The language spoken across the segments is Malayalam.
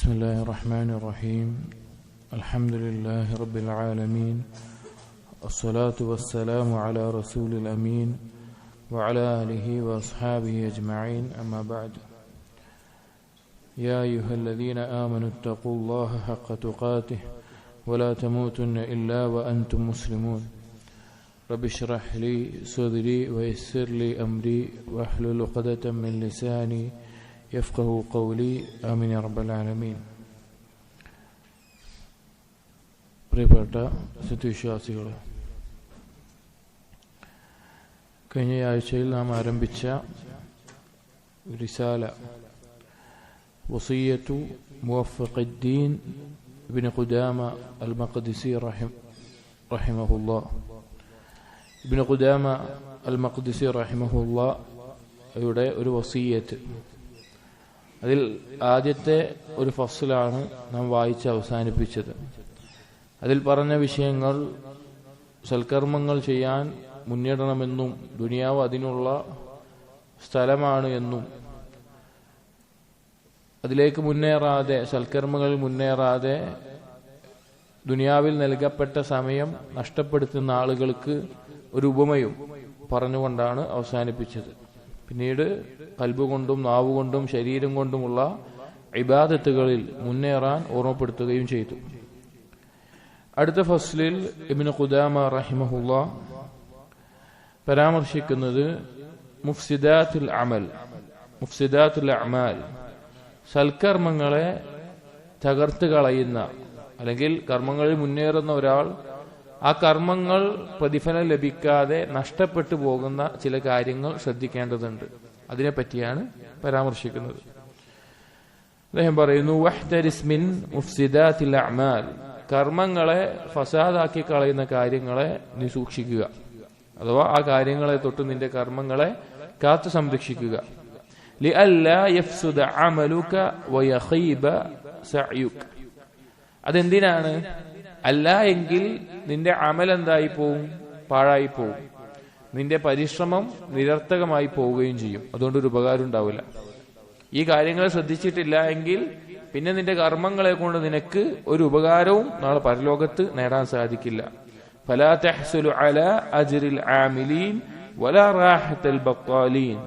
بسم الله الرحمن الرحيم الحمد لله رب العالمين الصلاة والسلام على رسول الأمين وعلى آله وأصحابه أجمعين أما بعد يا أيها الذين آمنوا اتقوا الله حق تقاته ولا تموتن إلا وأنتم مسلمون رب اشرح لي صدري ويسر لي أمري واحلل عقدة من لساني يفقه قولي آمين يا رب العالمين. പ്രിയപ്പെട്ട സത്യവിശ്വാസികൾ, കഴിഞ്ഞ ആഴ്ചയിൽ നാം ആരംഭിച്ച റിസാല വസിയ്യത്തു മുവഫഖുദ്ദീൻ ഇബ്നു ഖുദാമ അൽ മഖ്ദിസി റഹിമഹുല്ലാഹ്. ഇബ്നു ഖുദാമ അൽ മഖ്ദിസി റഹിമഹുല്ലാഹയുടെ ഒരു വസിയ്യത്ത്, അതിൽ ആദ്യത്തെ ഒരു ഫസ്ലാണ് നാം വായിച്ച് അവസാനിപ്പിച്ചത്. അതിൽ പറഞ്ഞ വിഷയങ്ങൾ സൽക്കർമ്മങ്ങൾ ചെയ്യാൻ മുന്നിടണമെന്നും ദുനിയാവ് അതിനുള്ള സ്ഥലമാണ് എന്നും അതിലേക്ക് മുന്നേറാതെ, സൽക്കർമ്മങ്ങളിൽ മുന്നേറാതെ ദുനിയാവിൽ നൽകപ്പെട്ട സമയം നഷ്ടപ്പെടുത്തുന്ന ആളുകൾക്ക് ഒരു ഉപമയും പറഞ്ഞുകൊണ്ടാണ് അവസാനിപ്പിച്ചത്. പിന്നീട് ഖൽബ് കൊണ്ടും നാവുകൊണ്ടും ശരീരം കൊണ്ടുമുള്ള ഇബാദത്തുകളിൽ മുന്നേറാൻ ഓർമ്മപ്പെടുത്തുകയും ചെയ്തു. അടുത്ത ഫസ്ലിൽ ഇബ്നു ഖുദാമ റഹിമഹുല്ലാഹ് പരാമർശിക്കുന്നത് മുഫ്സിദാത്തുൽ അഅമാൽ, സൽക്കർമ്മങ്ങളെ തകർത്ത് കളയുന്ന, അല്ലെങ്കിൽ കർമ്മങ്ങളിൽ മുന്നേറുന്ന ഒരാൾ ആ കർമ്മങ്ങൾ പ്രതിഫലം ലഭിക്കാതെ നഷ്ടപ്പെട്ടു പോകുന്ന ചില കാര്യങ്ങൾ ശ്രദ്ധിക്കേണ്ടതുണ്ട്. അതിനെപ്പറ്റിയാണ് പരാമർശിക്കുന്നത്. അദ്ദേഹം പറയുന്നു, വഹ്തരിസ് മിൻ മുഫ്സിദാത്തിൽ അഅമാൽ, കർമ്മങ്ങളെ ഫസാദാക്കി കളയുന്ന കാര്യങ്ങളെ നീ സൂക്ഷിക്കുക, അഥവാ ആ കാര്യങ്ങളെ തൊട്ട് നിന്റെ കർമ്മങ്ങളെ കാത്തു സംരക്ഷിക്കുക. ലിഅല്ലാ യഫ്സുദ അമലുക വയഖീബ സഅയുക. അതെന്തിനാണ്? അല്ല എങ്കിൽ നിന്റെ അമൽ എന്തായി പോവും? പാഴായി പോവും. നിന്റെ പരിശ്രമം നിരർത്ഥകമായി പോവുകയും ചെയ്യും. അതുകൊണ്ടൊരു ഉപകാരം ഉണ്ടാവില്ല. ഈ കാര്യങ്ങൾ ശ്രദ്ധിച്ചിട്ടില്ല എങ്കിൽ പിന്നെ നിന്റെ കർമ്മങ്ങളെ കൊണ്ട് നിനക്ക് ഒരു ഉപകാരവും നാളെ പരലോകത്ത് നേടാൻ സാധിക്കില്ല. ഫലാ തഹ്സുലു അലാ അജ്റിൽ ആമിലീൻ വലാ റാഹത്തുൽ ബഖാലീൻ.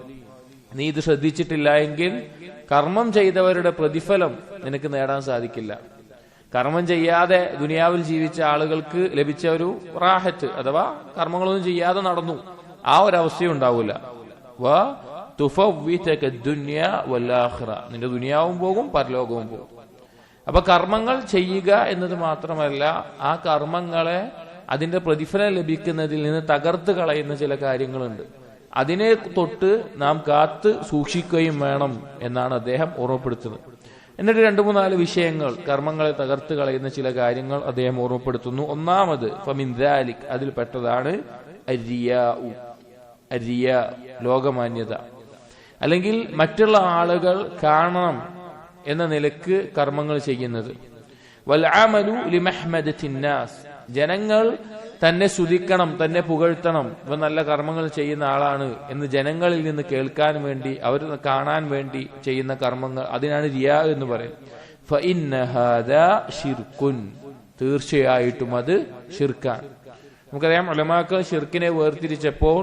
നീ ഇത് ശ്രദ്ധിച്ചിട്ടില്ല എങ്കിൽ കർമ്മം ചെയ്തവരുടെ പ്രതിഫലം നിനക്ക് നേടാൻ സാധിക്കില്ല. കർമ്മം ചെയ്യാതെ ദുനിയാവിൽ ജീവിച്ച ആളുകൾക്ക് ലഭിച്ച ഒരു റാഹത്ത്, അഥവാ കർമ്മങ്ങളൊന്നും ചെയ്യാതെ നടന്നു, ആ ഒരവസ്ഥയും ഉണ്ടാവില്ല. നിന്റെ ദുനിയാവും പോകും, പരലോകവും പോകും. അപ്പൊ കർമ്മങ്ങൾ ചെയ്യുക എന്നത് മാത്രമല്ല, ആ കർമ്മങ്ങളെ അതിന്റെ പ്രതിഫലം ലഭിക്കുന്നതിൽ നിന്ന് തകർത്ത് കളയുന്ന ചില കാര്യങ്ങളുണ്ട്. അതിനെ തൊട്ട് നാം കാത്ത് സൂക്ഷിക്കുകയും വേണം എന്നാണ് അദ്ദേഹം ഓർമ്മപ്പെടുത്തുന്നത്. എന്നിട്ട് 2-3-4 വിഷയങ്ങൾ, കർമ്മങ്ങളെ തകർത്ത് കളയുന്ന ചില കാര്യങ്ങൾ അദ്ദേഹം ഓർമ്മപ്പെടുത്തുന്നു. ഒന്നാമത് ഫമിൻ ദാലിക്, അതിൽപ്പെട്ടതാണ് അരിയാ, ലോകമാന്യത, അല്ലെങ്കിൽ മറ്റുള്ള ആളുകൾ കാണണം എന്ന നിലക്ക് കർമ്മങ്ങൾ ചെയ്യുന്നത്. വൽ അമലു ലിമഹ്മദത്തിൻ നാസ്, ജനങ്ങൾ തന്നെ സ്തുതിക്കണം, തന്നെ പുകഴ്ത്തണം, ഇവ നല്ല കർമ്മങ്ങൾ ചെയ്യുന്ന ആളാണ് എന്ന് ജനങ്ങളിൽ നിന്ന് കേൾക്കാൻ വേണ്ടി, അവർ കാണാൻ വേണ്ടി ചെയ്യുന്ന കർമ്മങ്ങൾ, അതിനാണ് റിയാ എന്ന് പറയുന്നത്. ഫഇന്ന ഹാദാ ശിർകുൻ, തീർച്ചയായിട്ടും അത് ഷിർക്കാണ്. നമുക്കറിയാം, ഉലമാക്കൾ ഷിർക്കിനെ വേർതിരിച്ചപ്പോൾ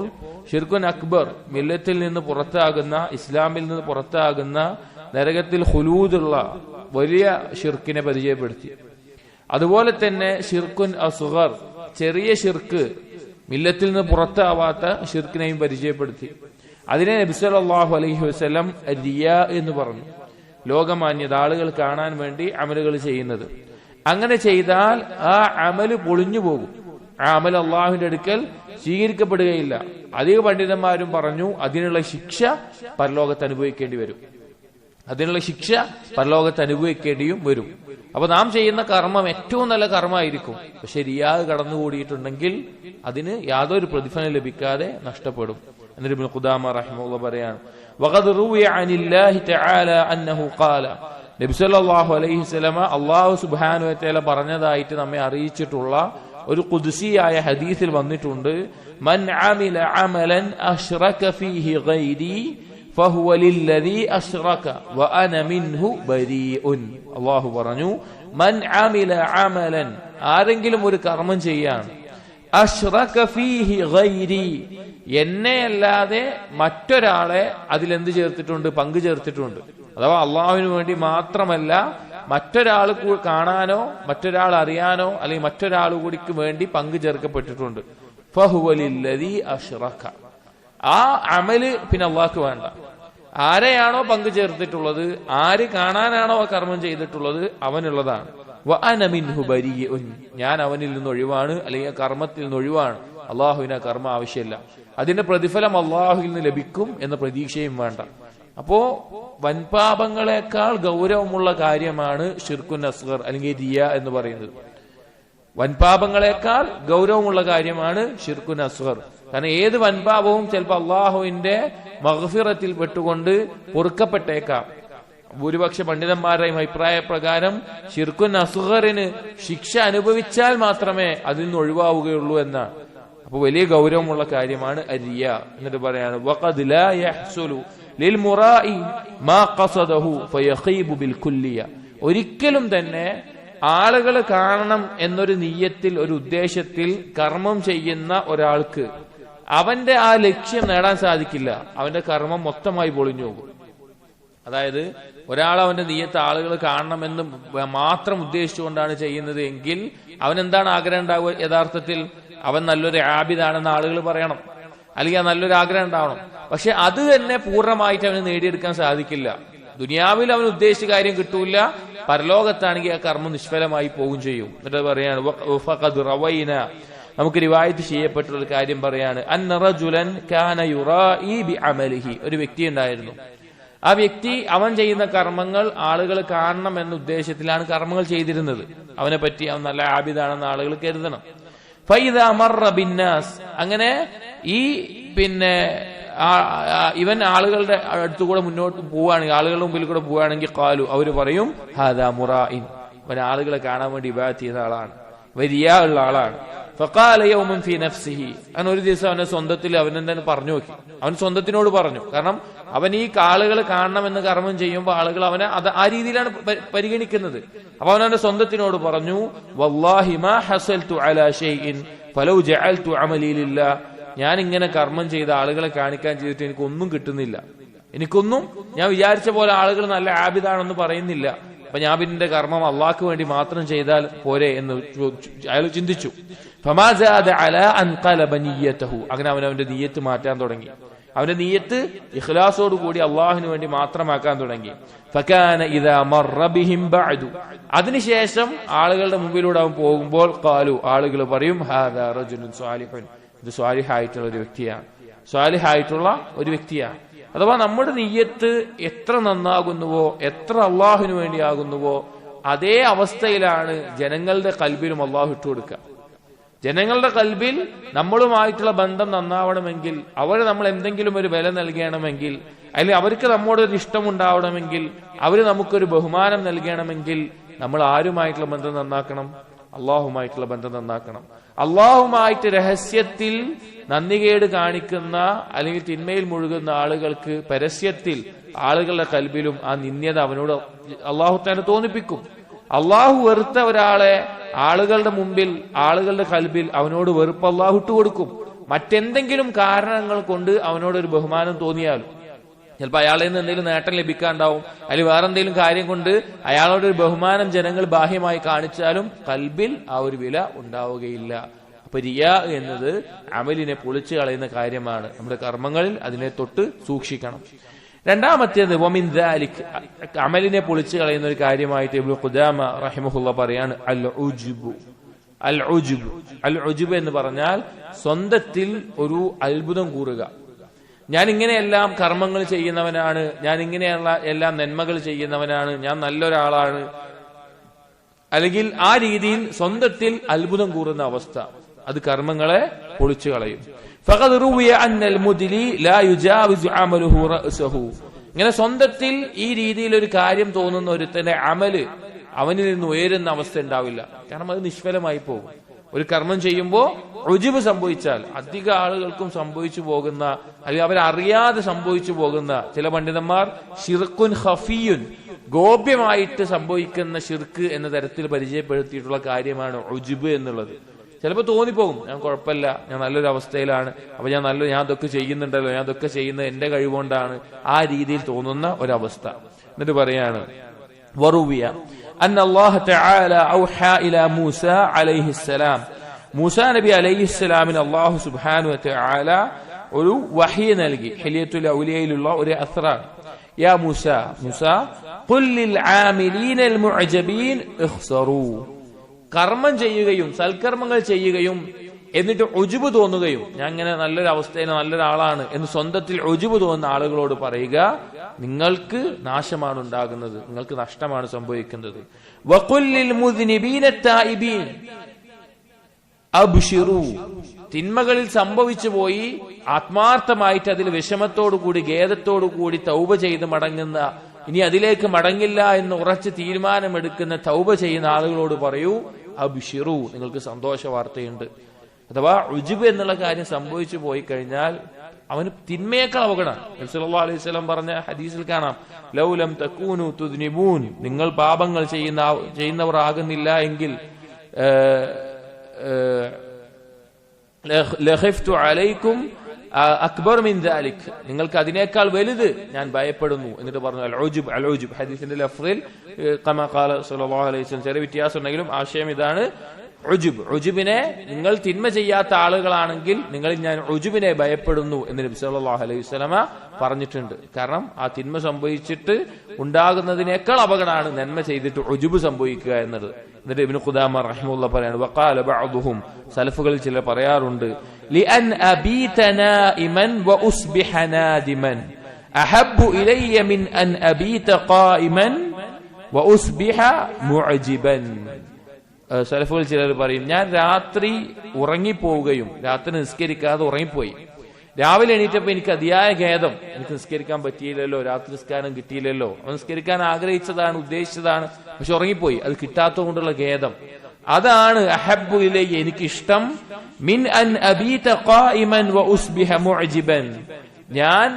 ഷിർക്കുൻ അക്ബർ, മില്ലത്തിൽ നിന്ന് പുറത്താകുന്ന, ഇസ്ലാമിൽ നിന്ന് പുറത്താകുന്ന, നരകത്തിൽ ഖുലൂദുള്ള വലിയ ഷിർക്കിനെ പരിചയപ്പെടുത്തി. അതുപോലെ തന്നെ ഷിർക്കുൻ അസ്ഗർ, ചെറിയ ഷിർക്ക്, മില്ലത്തിൽ നിന്ന് പുറത്താവാത്ത ഷിർക്കിനെയും പരിചയപ്പെടുത്തി. അതിനെ നബി സല്ലല്ലാഹു അലൈഹി വസല്ലം റിയാ എന്ന് പറഞ്ഞു. ലോകമാന്യത, ആളുകൾ കാണാൻ വേണ്ടി അമലുകൾ ചെയ്യുന്നത്. അങ്ങനെ ചെയ്താൽ ആ അമല് പൊളിഞ്ഞു പോകും. ആ അമൽ അള്ളാഹുവിന്റെ അടുക്കൽ സ്വീകരിക്കപ്പെടുകയില്ല. അധിക പണ്ഡിതന്മാരും പറഞ്ഞു, അതിനുള്ള ശിക്ഷ പരലോകത്ത് അനുഭവിക്കേണ്ടി വരും. അനുഭവിക്കേണ്ടിയും വരും. അപ്പൊ നാം ചെയ്യുന്ന കർമ്മം ഏറ്റവും നല്ല കർമ്മമായിരിക്കും, പക്ഷെ റിയാ കടന്നുകൂടിയിട്ടുണ്ടെങ്കിൽ അതിന് യാതൊരു പ്രതിഫലം ലഭിക്കാതെ നഷ്ടപ്പെടും. എന്നിട്ട് ഇബ്നു ഖുദാമ റഹിമഹുല്ലാഹ് പറയാണ്, വഖദ് റുവിയ അനില്ലാഹി തആല അന്നഹു ഖാല, നബി സല്ലല്ലാഹു അലൈഹി വസല്ലമ അല്ലാഹു സുബ്ഹാനഹു വ തആല പറഞ്ഞതായിട്ട് നമ്മെ അറിയിച്ചിട്ടുള്ള ഒരു ഖുദ്സിയായ ഹദീസിൽ വന്നിട്ടുണ്ട്, മൻ അമില അമലൻ അശ്റക ഫീഹി ഗൈരി فهو للذي أشرك وأنا منه بريء. അല്ലാഹു പറഞ്ഞു, മൻ അമില അമലൻ, ആരെങ്കിലും ഒരു കർമ്മം ചെയ്യാണ്, അശ്റക ഫീഹി ഗൈരി, എന്നെ അല്ലാതെ മറ്റൊരാളെ അതിലെന്ത് ചേർത്തിട്ടുണ്ട്, പങ്കു ചേർത്തിട്ടുണ്ട്. അഥവാ അള്ളാഹുവിന് വേണ്ടി മാത്രമല്ല, മറ്റൊരാൾ കാണാനോ മറ്റൊരാൾ അറിയാനോ അല്ലെങ്കിൽ മറ്റൊരാൾ കൂടിക്ക് വേണ്ടി പങ്കു ചേർക്കപ്പെട്ടിട്ടുണ്ട്. ഫഹുവ ലില്ലദീ അശ്റക, ആ അമല് പിന്നെ അള്ളാഹ്ക്ക് വേണ്ട. ആരെയാണോ പങ്കു ചേർത്തിട്ടുള്ളത്, ആര് കാണാനാണോ ആ കർമ്മം ചെയ്തിട്ടുള്ളത്, അവനുള്ളതാണ്. വഅന മിൻഹു ബരീഉൻ, ഞാൻ അവനിൽ നിന്ന് ഒഴിവാണ്, അല്ലെങ്കിൽ കർമ്മത്തിൽ നിന്ന് ഒഴിവാണ്. അള്ളാഹുവിന് ആ കർമ്മം ആവശ്യമില്ല, അതിന്റെ പ്രതിഫലം അള്ളാഹുവിൽ നിന്ന് ലഭിക്കും എന്ന പ്രതീക്ഷയും വേണ്ട. അപ്പോ വൻപാപങ്ങളെക്കാൾ ഗൗരവമുള്ള കാര്യമാണ് ഷിർക്കുൻ അസ്ഗർ അല്ലെങ്കിൽ റിയ എന്ന് പറയുന്നത്. വൻപാപങ്ങളെക്കാൾ ഗൗരവമുള്ള കാര്യമാണ് ഷിർക്കുൻ അസ്ഗർ. കാരണം ഏത് വൻപാപവും ചിലപ്പോൾ അള്ളാഹുവിന്റെ മഗ്ഫിറത്തിൽ പെട്ടുകൊണ്ട് പൊറുക്കപ്പെട്ടേക്കാം. ഭൂരിപക്ഷ പണ്ഡിതന്മാരുടെയും അഭിപ്രായ പ്രകാരം ഷിർക്കുൻ അസ്ഗറിന് ശിക്ഷ അനുഭവിച്ചാൽ മാത്രമേ അതിൽ നിന്ന് ഒഴിവാവുകയുള്ളൂ എന്നാണ്. അപ്പൊ വലിയ ഗൗരവമുള്ള കാര്യമാണ് റിയ. എന്നിട്ട് പറയാണ്, വഖദ് ലാ യഹ്സുലു ലിൽ മുറാഇ മാ ഖസദഹു ഫയഖീബു ബിൽ കുല്ലിയ, ഒരിക്കലും തന്നെ ആളുകൾ കാണണം എന്നൊരു നിയ്യത്തിൽ, ഒരു ഉദ്ദേശത്തിൽ കർമ്മം ചെയ്യുന്ന ഒരാൾക്ക് അവന്റെ ആ ലക്ഷ്യം നേടാൻ സാധിക്കില്ല. അവന്റെ കർമ്മം മൊത്തമായി പൊളിഞ്ഞു പോകും. അതായത് ഒരാൾ അവന്റെ നിയ്യത്ത് ആളുകൾ കാണണമെന്ന് മാത്രം ഉദ്ദേശിച്ചുകൊണ്ടാണ് ചെയ്യുന്നത് എങ്കിൽ അവനെന്താണ് ആഗ്രഹം ഉണ്ടാവുക? യഥാർത്ഥത്തിൽ അവൻ നല്ലൊരു ആബിദാണെന്ന് ആളുകൾ പറയണം, അല്ലെങ്കിൽ നല്ലൊരു ആഗ്രഹം ഉണ്ടാവണം. പക്ഷെ അത് തന്നെ പൂർണ്ണമായിട്ട് അവന് നേടിയെടുക്കാൻ സാധിക്കില്ല. ദുനിയാവിൽ അവൻ ഉദ്ദേശിച്ച കാര്യം കിട്ടൂല, പരലോകത്താണെങ്കിൽ ആ കർമ്മം നിഷ്ഫലമായി പോകും ചെയ്യും. എന്നിട്ട് പറയാണ്, നമുക്ക് റിവായത്ത് ചെയ്യപ്പെട്ടുള്ള ഒരു കാര്യം പറയാണ്, അന്ന റജുലൻ കാന യുറാഇ ബിഅമലിഹി, ഒരു വ്യക്തി ഉണ്ടായിരുന്നു. ആ വ്യക്തി അവൻ ചെയ്യുന്ന കർമ്മങ്ങൾ ആളുകൾ കാണണം എന്ന ഉദ്ദേശത്തിലാണ് കർമ്മങ്ങൾ ചെയ്തിരുന്നത്. അവനെ പറ്റി അവൻ നല്ല ആബിദാണെന്ന് ആളുകൾ കരുതണം. ഫൈദാ മർറ ബിന്നാസ്, അങ്ങനെ ഈ ഇവൻ ആളുകളുടെ അടുത്തുകൂടെ മുന്നോട്ട് പോവുകയാണെങ്കിൽ, ആളുകളുടെ മുമ്പിൽ കൂടെ പോവുകയാണെങ്കിൽ ഖാലു, അവര് പറയും, ഹാദാ മുറാഇൻ, അവൻ ആളുകളെ കാണാൻ വേണ്ടി ഇബാദത്ത് ചെയ്ത ആളാണ്, റിയാ ഉള്ള ആളാണ്. ഫഖാല യൗമൻ ഫീ നഫ്സിഹി, അങ്ങനെ ഒരു ദിവസം അവന്റെ സ്വന്തത്തിൽ അവൻ തന്നെ പറഞ്ഞു നോക്കി. അവൻ സ്വന്തത്തിനോട് പറഞ്ഞു. കാരണം അവൻ ഈ ആളുകൾ കാണണമെന്ന് കർമ്മം ചെയ്യുമ്പോൾ ആളുകൾ അവനെ അത് ആ രീതിയിലാണ് പരിഗണിക്കുന്നത്. അപ്പൊ അവൻ അവന്റെ സ്വന്തത്തിനോട് പറഞ്ഞു, വല്ലാഹി മാ ഹസൽതു അലാ ഷൈഇൻ ഫലൗ ജഅൽതു അമലി ലില്ലാഹ്, ഞാൻ ഇങ്ങനെ കർമ്മം ചെയ്ത ആളുകളെ കാണിക്കാൻ ചെയ്തിട്ട് എനിക്കൊന്നും കിട്ടുന്നില്ല. എനിക്കൊന്നും ഞാൻ വിചാരിച്ച പോലെ ആളുകൾ നല്ല ആബിദാണെന്ന് പറയുന്നില്ല. അപ്പൊ ഞാൻ പിന്നെ കർമ്മം അള്ളാഹ്ക്ക് വേണ്ടി മാത്രം ചെയ്താൽ പോരെ എന്ന് അയാൾ ചിന്തിച്ചു. ഫമാ സാദ അലാ അൻ ഖലബ നിയ്യതഹു, അങ്ങനെ അവന്റെ നിയ്യത്ത് മാറ്റാൻ തുടങ്ങി. അവന്റെ നിയ്യത്ത് ഇഖ്ലാസോട് കൂടി അള്ളാഹുവിന് വേണ്ടി മാത്രമാക്കാൻ തുടങ്ങി. ഫകാന ഇദാ മർറ ബിഹിം ബഅദു, അതിനുശേഷം ആളുകളുടെ മുമ്പിലൂടെ അവൻ പോകുമ്പോൾ ഖാലു, ആളുകൾ പറയും, ഹാദാ റജുലുൻ സ്വാലിഹുൻ, ഇത് സ്വാലിഹായിട്ടുള്ള ഒരു വ്യക്തിയാണ്, സ്വാലിഹായിട്ടുള്ള ഒരു വ്യക്തിയാണ്. അഥവാ നമ്മുടെ നിയ്യത്ത് എത്ര നന്നാകുന്നുവോ, എത്ര അള്ളാഹുവിന് വേണ്ടിയാകുന്നുവോ, അതേ അവസ്ഥയിലാണ് ജനങ്ങളുടെ കൽബിലും അള്ളാഹു ഇട്ടുകൊടുക്കുക. ജനങ്ങളുടെ കൽബിൽ നമ്മളുമായിട്ടുള്ള ബന്ധം നന്നാവണമെങ്കിൽ, അവര് നമ്മൾ എന്തെങ്കിലും ഒരു വില നൽകണമെങ്കിൽ, അല്ലെങ്കിൽ അവർക്ക് നമ്മോടൊരു ഇഷ്ടമുണ്ടാവണമെങ്കിൽ, അവര് നമുക്കൊരു ബഹുമാനം നൽകണമെങ്കിൽ നമ്മൾ ആരുമായിട്ടുള്ള ബന്ധം നന്നാക്കണം? അള്ളാഹുമായിട്ടുള്ള ബന്ധം നന്നാക്കണം. അള്ളാഹുമായിട്ട് രഹസ്യത്തിൽ നന്ദികേട് കാണിക്കുന്ന അല്ലെങ്കിൽ തിന്മയിൽ മുഴുകുന്ന ആളുകൾക്ക് പരസ്യത്തിൽ ആളുകളുടെ കൽബിലും ആ നിന്ദ്യത അവനോട് അള്ളാഹു തന്നെ തോന്നിപ്പിക്കും. അള്ളാഹു വെറുത്ത ഒരാളെ ആളുകളുടെ മുമ്പിൽ, ആളുകളുടെ കൽബിൽ അവനോട് വെറുപ്പ് അള്ളാഹു ഇട്ടുകൊടുക്കും. മറ്റെന്തെങ്കിലും കാരണങ്ങൾ കൊണ്ട് അവനോടൊരു ബഹുമാനം തോന്നിയാലും, ചിലപ്പോൾ അയാളിൽ നിന്ന് എന്തെങ്കിലും നേട്ടം ലഭിക്കാണ്ടാവും, അല്ലെങ്കിൽ വേറെ എന്തെങ്കിലും കാര്യം കൊണ്ട് അയാളോടൊരു ബഹുമാനം ജനങ്ങൾ ബാഹ്യമായി കാണിച്ചാലും കൽബിൽ ആ ഒരു വില ഉണ്ടാവുകയില്ല. അപ്പൊ റിയാ എന്നത് അമലിനെ പൊളിച്ചു കളയുന്ന കാര്യമാണ്. നമ്മുടെ കർമ്മങ്ങളിൽ അതിനെ തൊട്ട് സൂക്ഷിക്കണം. രണ്ടാമത്തേത് വമിൻ ദാലിക്, അമലിനെ പൊളിച്ചു കളയുന്ന ഒരു കാര്യമായിട്ട് ഇബ്നു ഖുദാമ റഹിമഹുള്ള പറയാണ്, അൽ ഉജ്ബു. അൽ ഉജ്ബു, അൽ ഉജ്ബ് എന്ന് പറഞ്ഞാൽ സ്വന്തത്തിൽ ഒരു അത്ഭുതം കൂറുക. ഞാൻ ഇങ്ങനെയെല്ലാം കർമ്മങ്ങൾ ചെയ്യുന്നവനാണ്, ഞാൻ ഇങ്ങനെയുള്ള എല്ലാം നന്മകൾ ചെയ്യുന്നവനാണ്, ഞാൻ നല്ലൊരാളാണ്, അല്ലെങ്കിൽ ആ രീതിയിൽ സ്വന്തത്തിൽ അത്ഭുതം കൂറുന്ന അവസ്ഥ, അത് കർമ്മങ്ങളെ പൊളിച്ചു കളയും. ഫഖദ് റുവിയ അന്നൽ മുദ്ലി ലാ യുജാവിസു അമലുഹു റഅസഹു, ഇങ്ങനെ സ്വന്തത്തിൽ ഈ രീതിയിൽ ഒരു കാര്യം തോന്നുന്ന ഒരുത്തന്റെ അമല് അവനിൽ നിന്ന് ഉയരുന്ന അവസ്ഥ ഉണ്ടാവില്ല. കാരണം അത് നിഷ്ഫലമായി പോകും. ഒരു കർമ്മം ചെയ്യുമ്പോൾ ഉജ്ബ് സംഭവിച്ചാൽ അധിക ആളുകൾക്കും സംഭവിച്ചു പോകുന്ന, അല്ലെങ്കിൽ അവരറിയാതെ സംഭവിച്ചു പോകുന്ന, ചില പണ്ഡിതന്മാർ ഷിർക്കുൻ ഖഫിയുൻ, ഗോപ്യമായിട്ട് സംഭവിക്കുന്ന ഷിർക്ക് എന്ന തരത്തിൽ പരിചയപ്പെടുത്തിയിട്ടുള്ള കാര്യമാണ് ഉജ്ബ് എന്നുള്ളത്. ചിലപ്പോൾ തോന്നിപ്പോകും ഞാൻ കുഴപ്പമില്ല, ഞാൻ നല്ലൊരു അവസ്ഥയിലാണ്, അപ്പൊ ഞാൻ അതൊക്കെ ചെയ്യുന്നുണ്ടല്ലോ, ഞാൻ അതൊക്കെ ചെയ്യുന്നത് എന്റെ കഴിവുകൊണ്ടാണ്, ആ രീതിയിൽ തോന്നുന്ന ഒരവസ്ഥ. എന്നിട്ട് പറയാണ് വറുവിയ അന്ന അല്ലാഹു തആല ഔഹാ ഇലാ മൂസ അലൈഹിസ്സലാം, മൂസാ നബി അലൈഹിസ്സലാമിന് അല്ലാഹു സുബ്ഹാനഹു വ തആല ഒരു വഹി നൽകി. ഹിലിയത്തുൽ ഔലിയയിലുള്ള ഒരു അസ്റാണ്. യാ മൂസ, മൂസ ഖുൽ ലിൽ ആമിലീനൽ മുഅ്ജബീൻ ഇഖ്സറൂ, കർമ്മം ചെയ്യുകയും സൽക്കർമ്മങ്ങൾ ചെയ്യുകയും എന്നിട്ട് ഉജ്ബ് തോന്നുകയും, ഞാൻ ഇങ്ങനെ നല്ലൊരു അവസ്ഥയിൽ നല്ലൊരാളാണ് എന്ന് സ്വന്തത്തിൽ ഉജ്ബ് തോന്നുന്ന ആളുകളോട് പറയുക, നിങ്ങൾക്ക് നാശമാണ് ഉണ്ടാകുന്നത്, നിങ്ങൾക്ക് നഷ്ടമാണ് സംഭവിക്കുന്നത്. വഖുൽ ലിൽ മുദ്നിബീന തായിബീൻ അബ്ശിറൂ, തിന്മകളിൽ സംഭവിച്ചു പോയി ആത്മാർത്ഥമായിട്ട് അതിൽ വിഷമത്തോടുകൂടി ഖേദത്തോടുകൂടി തൗബ ചെയ്ത് മടങ്ങുന്ന, ഇനി അതിലേക്ക് മടങ്ങില്ല എന്ന് ഉറച്ച് തീരുമാനമെടുക്കുന്ന തൗബ ചെയ്യുന്ന ആളുകളോട് പറയൂ അബ്ശിറൂ, നിങ്ങൾക്ക് സന്തോഷ വാർത്തയുണ്ട്. അഥവാ ഉജ്ബ് എന്നുള്ള കാര്യം സംഭവിച്ചു പോയി കഴിഞ്ഞാൽ അവന് തിന്മയേക്കാൾ അപകടം. നബി സല്ലല്ലാഹു അലൈഹി വസല്ലം പറഞ്ഞ ഹദീസിൽ കാണാം, ലൗലം തകൂനു തുദ്നിബൂൻ, നിങ്ങൾ പാപങ്ങൾ ചെയ്യുന്നവർ ആകുന്നില്ല എങ്കിൽ ലഖിഫ്തു അലൈക്കും അക്ബർ മിൻ ദാലിക്, നിങ്ങൾക്ക് അതിനേക്കാൾ വലുത് ഞാൻ ഭയപ്പെടുന്നു. എന്നിട്ട് പറഞ്ഞു അൽ ഉജ്ബ് ഹദീസിന്റെ ലഫ്ളിൽ കമാ ഖാല സല്ലല്ലാഹു അലൈഹി വസല്ലം, ചെറിയ വ്യത്യാസം ഉണ്ടെങ്കിലും ആശയം ഇതാണ്. ഉജ്ബിനെ, നിങ്ങൾ തിന്മ ചെയ്യാത്ത ആളുകളാണെങ്കിൽ നിങ്ങളിൽ ഞാൻ ഉജ്ബിനെ ഭയപ്പെടുന്നു എന്ന് നബി സല്ലല്ലാഹു അലൈഹി വസല്ലമ പറഞ്ഞിട്ടുണ്ട്. കാരണം ആ തിന്മ സംഭവിച്ചിട്ട് ഉണ്ടാകുന്നതിനേക്കാൾ അപകടമാണ് നന്മ ചെയ്തിട്ട് ഉജ്ബ് സംഭവിക്കുക എന്നത്. എന്നിട്ട് ഇബ്നു ഖുദാമ റഹിമഹുല്ലാഹ് പറയാണ്, വഖാല ബഅദുഹും, സലഫുകളിൽ ചിലർ പറയാറുണ്ട്, ലിഅൻ അബീത നാഇമൻ വഉസ്ബിഹ നാദിമൻ അഹബ്ബു ഇലയ്യ മിൻ അൻ അബീത ഖായിമൻ വഉസ്ബിഹ മുഅജിബൻ. സലഫുകൾ ചിലർ പറയും, ഞാൻ രാത്രി ഉറങ്ങിപ്പോവുകയും, രാത്രി നിസ്കരിക്കാതെ ഉറങ്ങിപ്പോയി, രാവിലെ എണീറ്റപ്പോ എനിക്ക് അതിയായ ഖേദം, എനിക്ക് നിസ്കരിക്കാൻ പറ്റിയില്ലല്ലോ, രാത്രി നിസ്കാരം കിട്ടിയില്ലല്ലോ, നിസ്കരിക്കാൻ ആഗ്രഹിച്ചതാണ്, ഉദ്ദേശിച്ചതാണ്, പക്ഷെ ഉറങ്ങിപ്പോയി, അത് കിട്ടാത്തത് കൊണ്ടുള്ള ഖേദം, അതാണ് അഹബ്ബു ഇലയ്യ, എനിക്കിഷ്ടം, മിൻ അൻ അബീത ഖായിമൻ വഉസ്ബിഹ മുഅജിബൻ, ഞാൻ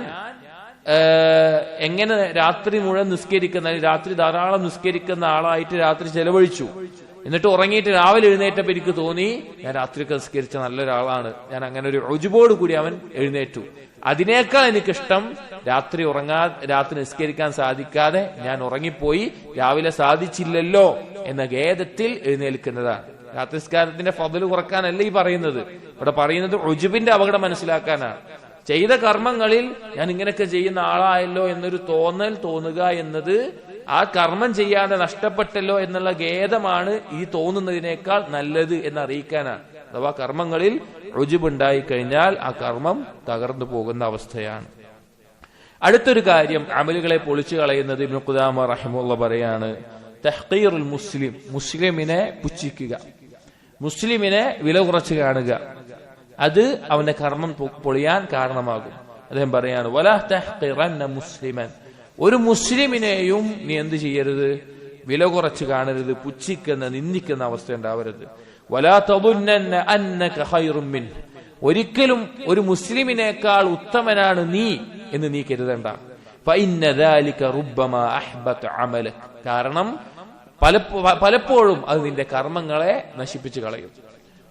എങ്ങനെ രാത്രി മുഴുവൻ നിസ്കരിക്കുന്ന, രാത്രി ധാരാളം നിസ്കരിക്കുന്ന ആളായിട്ട് രാത്രി ചെലവഴിച്ചു, എന്നിട്ട് ഉറങ്ങിയിട്ട് രാവിലെ എഴുന്നേറ്റപ്പോൾ എനിക്ക് തോന്നി ഞാൻ രാത്രിയൊക്കെ നിസ്കരിച്ച നല്ലൊരാളാണ്, ഞാൻ അങ്ങനെ ഒരു ഉജ്ബോട് കൂടി അവൻ എഴുന്നേറ്റു, അതിനേക്കാൾ എനിക്കിഷ്ടം രാത്രി നിസ്കരിക്കാൻ സാധിക്കാതെ ഞാൻ ഉറങ്ങിപ്പോയി, രാവിലെ സാധിച്ചില്ലല്ലോ എന്ന ഖേദത്തിൽ എഴുന്നേൽക്കുന്നതാണ്. രാത്രി നിസ്കാരത്തിന്റെ ഫضല് കുറക്കാനല്ല ഈ പറയുന്നത്, ഇവിടെ പറയുന്നത് ഉജ്ബിന്റെ അപകടം മനസ്സിലാക്കാനാണ്. ചെയ്ത കർമ്മങ്ങളിൽ ഞാൻ ഇങ്ങനെയൊക്കെ ചെയ്യുന്ന ആളായല്ലോ എന്നൊരു തോന്നുക എന്നത് ആ കർമ്മം ചെയ്യാതെ നഷ്ടപ്പെട്ടല്ലോ എന്നുള്ള ഖേദമാണ് ഈ തോന്നുന്നതിനേക്കാൾ നല്ലത് എന്നറിയിക്കാനാണ്. അഥവാ കർമ്മങ്ങളിൽ ഉജ്ബ് ഉണ്ടായി കഴിഞ്ഞാൽ ആ കർമ്മം തകർന്നു പോകുന്ന അവസ്ഥയാണ്. അടുത്തൊരു കാര്യം അമലുകളെ പൊളിച്ചു കളയുന്നത് ഇബ്നു ഖുദാമ റഹിമഹുല്ലാഹ് പറയാണ്, തഹ്ഖീറുൽ മുസ്ലിം, മുസ്ലിമിനെ പുച്ഛിക്കുക, മുസ്ലിമിനെ വില കുറച്ച് കാണുക, അത് അവന്റെ കർമ്മം പൊളിയാൻ കാരണമാകും. അദ്ദേഹം പറയാണ്, വലാ തഹ്ഖിറന്ന മുസ്ലിമൻ, ഒരു മുസ്ലിമിനെയും നീ എന്ത് ചെയ്യരുത്, വില കുറച്ച് കാണരുത്, പുച്ഛിക്കുന്ന നിന്ദിക്കുന്ന അവസ്ഥ ഉണ്ടാവരുത്. വലാ തദുന്നന്ന അന്നക ഖൈറും മിൻ, ഒരിക്കലും ഒരു മുസ്ലിമിനേക്കാൾ ഉത്തമനാണ് നീ എന്ന് നീ കരുതണ്ട. ഫഇന്ന ദാലിക റുബ്ബമാ അഹ്ബത അമലക, കാരണം പലപ്പോഴും അത് നിന്റെ കർമ്മങ്ങളെ നശിപ്പിച്ചു കളയും.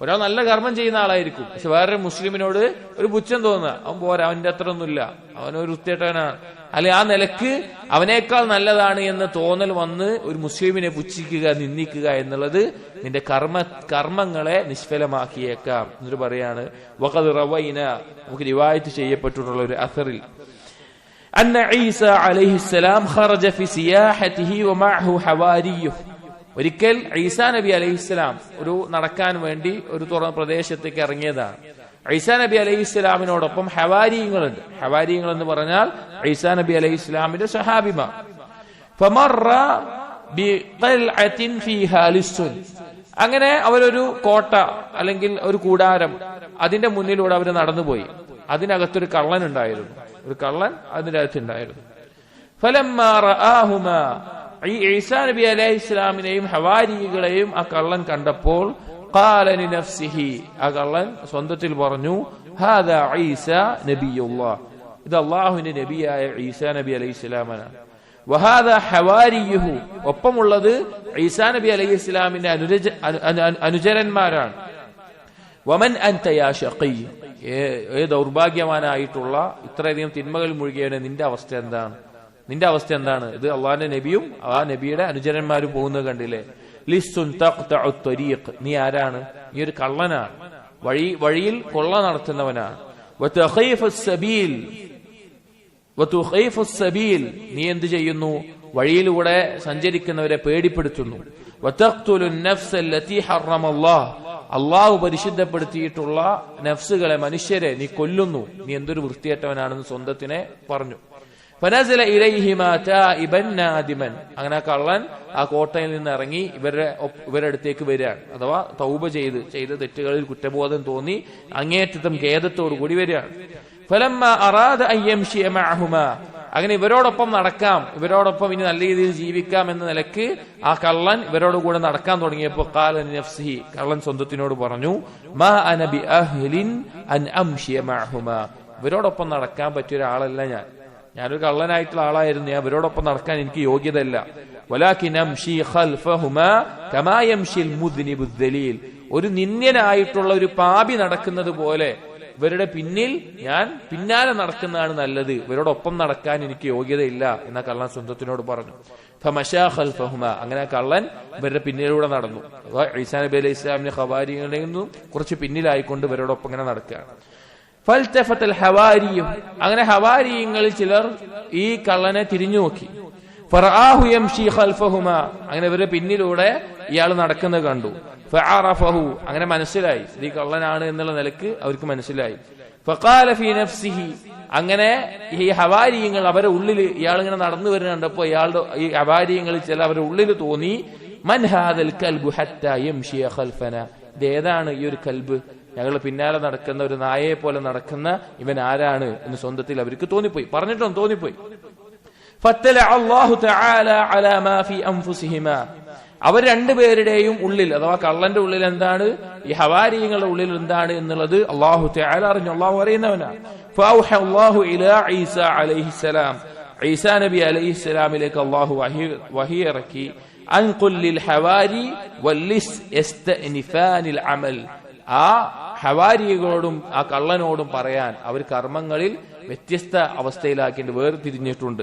ഒരാൾ നല്ല കർമ്മം ചെയ്യുന്ന ആളായിരിക്കും, പക്ഷെ വേറൊരു മുസ്ലിമിനോട് ഒരു പുച്ഛം തോന്നുക, അവൻ പോരാ, അവന്റെ അത്ര ഒന്നുമില്ല, അവനൊരു വൃത്തികെട്ടവനാണ്, അല്ലെ ആ നിലക്ക് അവനേക്കാൾ നല്ലതാണ് എന്ന തോന്നൽ വന്ന് ഒരു മുസ്ലിമിനെ പുച്ഛിക്കുക, നിന്ദിക്കുക എന്നുള്ളത് നിന്റെ കർമ്മങ്ങളെ നിഷ്ഫലമാക്കിയേക്കാം. എന്നിട്ട് പറയാണ്, വഖദ് റവൈന, നമുക്ക് റിവായത്ത് ചെയ്യപ്പെട്ടിട്ടുള്ള ഒരു അസറിൽ, അന്ന ഈസ അലൈഹിസ്സലാം ഖറജ ഫി സിയാഹതിഹി വമഅഹു ഹവാരിയുഹു, ഒരിക്കൽ ഈസാ നബി അലൈഹിസ്സലാം ഒരു നടക്കാൻ വേണ്ടി ഒരു തുറന്ന പ്രദേശത്തേക്ക് ഇറങ്ങിയതാണ്. ഈസാ നബി അലൈഹിസ്സലാമിനോടൊപ്പം ഹവാരിയങ്ങളുണ്ട്. ഹവാരിയങ്ങൾ എന്ന് പറഞ്ഞാൽ ഈസാ നബി അലൈഹിസ്സലാമിന്റെ സഹാബിമാർ. ഫമറ ബിഖൽഅത്തിൻ ഫീഹാ ലിസ്സുൻ, അങ്ങനെ അവരൊരു കോട്ട അല്ലെങ്കിൽ ഒരു കൂടാരം, അതിന്റെ മുന്നിലൂടെ അവർ നടന്നുപോയി. അതിനകത്തൊരു കള്ളൻ ഉണ്ടായിരുന്നു, ഒരു കള്ളൻ അതിന്റെ അകത്തുണ്ടായിരുന്നു. ഫലമ്മാ റആഹുമാ, ഈ ഈസാ നബി അലൈഹി ഇസ്ലാമിനെയും ഹവാരികളെയും ആ കള്ളൻ കണ്ടപ്പോൾ ഖാല ലിനഫ്സിഹി, ആ കള്ളൻ സ്വന്തത്തിൽ പറഞ്ഞു, ഹാദാ ഈസ നബിയുല്ലാഹ്, ഇത് അല്ലാഹുവിന്റെ നബിയായ ഈസാ നബി അലൈഹിസ്സലാമാണ്. വഹാദാ ഹവാരിയുഹു, ഒപ്പമുള്ളത് ഈസാ നബി അലൈഹിസ്സലാമിന്റെ അനുചരന്മാരാണ്. വമൻ അൻത യാ ശഖീ, ദൗർഭാഗ്യവാനായിട്ടുള്ള ഇത്രയധികം തിന്മകൾ മുഴുകിയവനെ നിന്റെ അവസ്ഥ എന്താണ്? നിന്റെ അവസ്ഥ എന്താണ്? ഇത് അള്ളാഹിന്റെ നബിയും ആ നബിയുടെ അനുചരന്മാരും പോകുന്നത് കണ്ടില്ലേ? ലിസ്സുൻ തഖ്തഉ ത്വരീഖ്, നീ ആരാണ്? നീ ഒരു കള്ളനാണ്, വഴിയിൽ കൊള്ള നടത്തുന്നവനാണ്. വതുഖൈഫുസ് സബീൽ, നീ എന്ത് ചെയ്യുന്നു? വഴിയിലൂടെ സഞ്ചരിക്കുന്നവരെ പേടിപ്പെടുത്തുന്നു. വതഖ്തുലുൻ നഫ്സ അല്ലതി ഹറമല്ലാഹ്, അള്ളാഹു പരിശുദ്ധപ്പെടുത്തിയിട്ടുള്ള നഫ്സുകളെ, മനുഷ്യരെ നീ കൊല്ലുന്നു. നീ എന്തൊരു വൃത്തിയേറ്റവനാണെന്ന് സ്വന്തത്തിനെ പറഞ്ഞു. ഫനസല ഇലൈഹിമാ താഇബൻ നാദിമൻ, അങ്ങനെ കള്ളൻ ആ കോട്ടയിൽ നിന്ന് ഇറങ്ങി ഇവരുടെ അടുത്തേക്ക് വരികയാണ്. അഥവാ തൗബ ചെയ്ത തെറ്റുകളിൽ കുറ്റബോധം തോന്നി അങ്ങേയറ്റം ഖേദത്തോടു കൂടി വരികയാണ്. ഫലമ്മ അറാദ അൻ യംശിയ മഅഹുമാ, അങ്ങനെ ഇവരോടൊപ്പം നടക്കാം, ഇവരോടൊപ്പം ഇനി നല്ല രീതിയിൽ ജീവിക്കാം എന്ന നിലക്ക് ആ കള്ളൻ ഇവരോട് കൂടെ നടക്കാൻ തുടങ്ങിയപ്പോൾ ഖാല നഫ്സിഹി, കള്ളൻ സ്വന്തത്തിനോട് പറഞ്ഞു, മാ അന ബി അഹ്ലിൻ അൻ അംശിയ മഅഹുമാ, ഇവരോടൊപ്പം നടക്കാൻ പറ്റിയ ഒരാളല്ല ഞാനൊരു കള്ളനായിട്ടുള്ള ആളായിരുന്നു, ഞാൻ ഇവരോടൊപ്പം നടക്കാൻ എനിക്ക് യോഗ്യതയല്ല. വലാകിൻ അംശി ഖൽഫഹുമാ കമാ യംശിൽ മുദ്നിബു ദലീൽ, ഒരു നിന്ദ്യനായിട്ടുള്ള ഒരു പാപി നടക്കുന്നത് പോലെ ഇവരുടെ പിന്നിൽ ഞാൻ പിന്നാലെ നടക്കുന്നതാണ് നല്ലത്, ഇവരോടൊപ്പം നടക്കാൻ എനിക്ക് യോഗ്യതയില്ല എന്ന കള്ളൻ സ്വന്തത്തിനോട് പറഞ്ഞു. ഫമശാ ഖൽഫഹുമാ, അങ്ങനെ കള്ളൻ ഇവരുടെ പിന്നിലൂടെ നടന്നു. ഈസാ നബി അലൈഹി ഇസ്ലാമിന്റെ ഖവാരികളിൽ നിന്നും കുറച്ച് പിന്നിലായിക്കൊണ്ട് ഇവരോടൊപ്പം ഇങ്ങനെ നടക്കുകയാണ്. ഫൽതഫതൽ ഹവാരിയും, അങ്ങനെ ഹവാരിയങ്ങളിൽ ചിലർ ഈ കള്ളനെ തിരിഞ്ഞു നോക്കി. ഫറആഹു യംശി ഖൽഫഹുമാ, അങ്ങനെ ഇവരുടെ പിന്നിലൂടെ ഇയാൾ നടക്കുന്നത് കണ്ടു. ഫഅറഫഹു, അങ്ങനെ മനസ്സിലായി, ഇത് കള്ളനാണ് എന്നുള്ള നിലക്ക് അവർക്ക് മനസ്സിലായി. ഫഖാല ഫീ നഫ്സിഹി, അങ്ങനെ ഈ ഹവാരിയങ്ങൾ അവരുടെ ഉള്ളിൽ ഇയാൾ ഇങ്ങനെ നടന്നു വരുന്ന കണ്ടപ്പോ ഈ ഹവാരിയങ്ങളിൽ ചില അവരുടെ ഉള്ളിൽ തോന്നി, മൻ ഹാദൽ കൽബു ഹത്താ യംശിയ ഖൽഫന, ഇതേതാണ് ഈ ഒരു കൽബ്, ഞങ്ങൾ പിന്നാലെ നടക്കുന്ന ഒരു നായയെ പോലെ നടക്കുന്ന ഇവൻ ആരാണ് എന്ന് സ്വന്തത്തിൽ അവർക്ക് തോന്നിപ്പോയി, പറഞ്ഞിട്ടും തോന്നിപ്പോയി. ഫത്തല അല്ലാഹു തആല അലാ മാ ഫീ അൻഫുസിഹിമാ, അവർ രണ്ടുപേരുടെയും ഉള്ളിൽ, അഥവാ കള്ളന്റെ ഉള്ളിൽ എന്താണ്, ഈ ഹവാരിയങ്ങളുടെ ഉള്ളിൽ എന്താണ് എന്നുള്ളത് അല്ലാഹു തആല അറിഞ്ഞു, അല്ലാഹു അറിയുന്നവനാണ്. ഫഔഹ അല്ലാഹു ഇലാ ഈസ അലൈഹിസ്സലാം, ഈസാ നബി അലൈഹിസ്സലാമിലേക്ക് അല്ലാഹു വഹി ഇറക്കി. അൻ ഖുൽ ലിൽ ഹവാരി വല്ലിസ് യസ്തഅനിഫാനിൽ അമൽ, ആ ഹവാരികളോടും ആ കള്ളനോടും പറയാൻ അവർ കർമ്മങ്ങളിൽ വ്യത്യസ്ത അവസ്ഥയിലാക്കിയിട്ട് വേർതിരിഞ്ഞിട്ടുണ്ട്.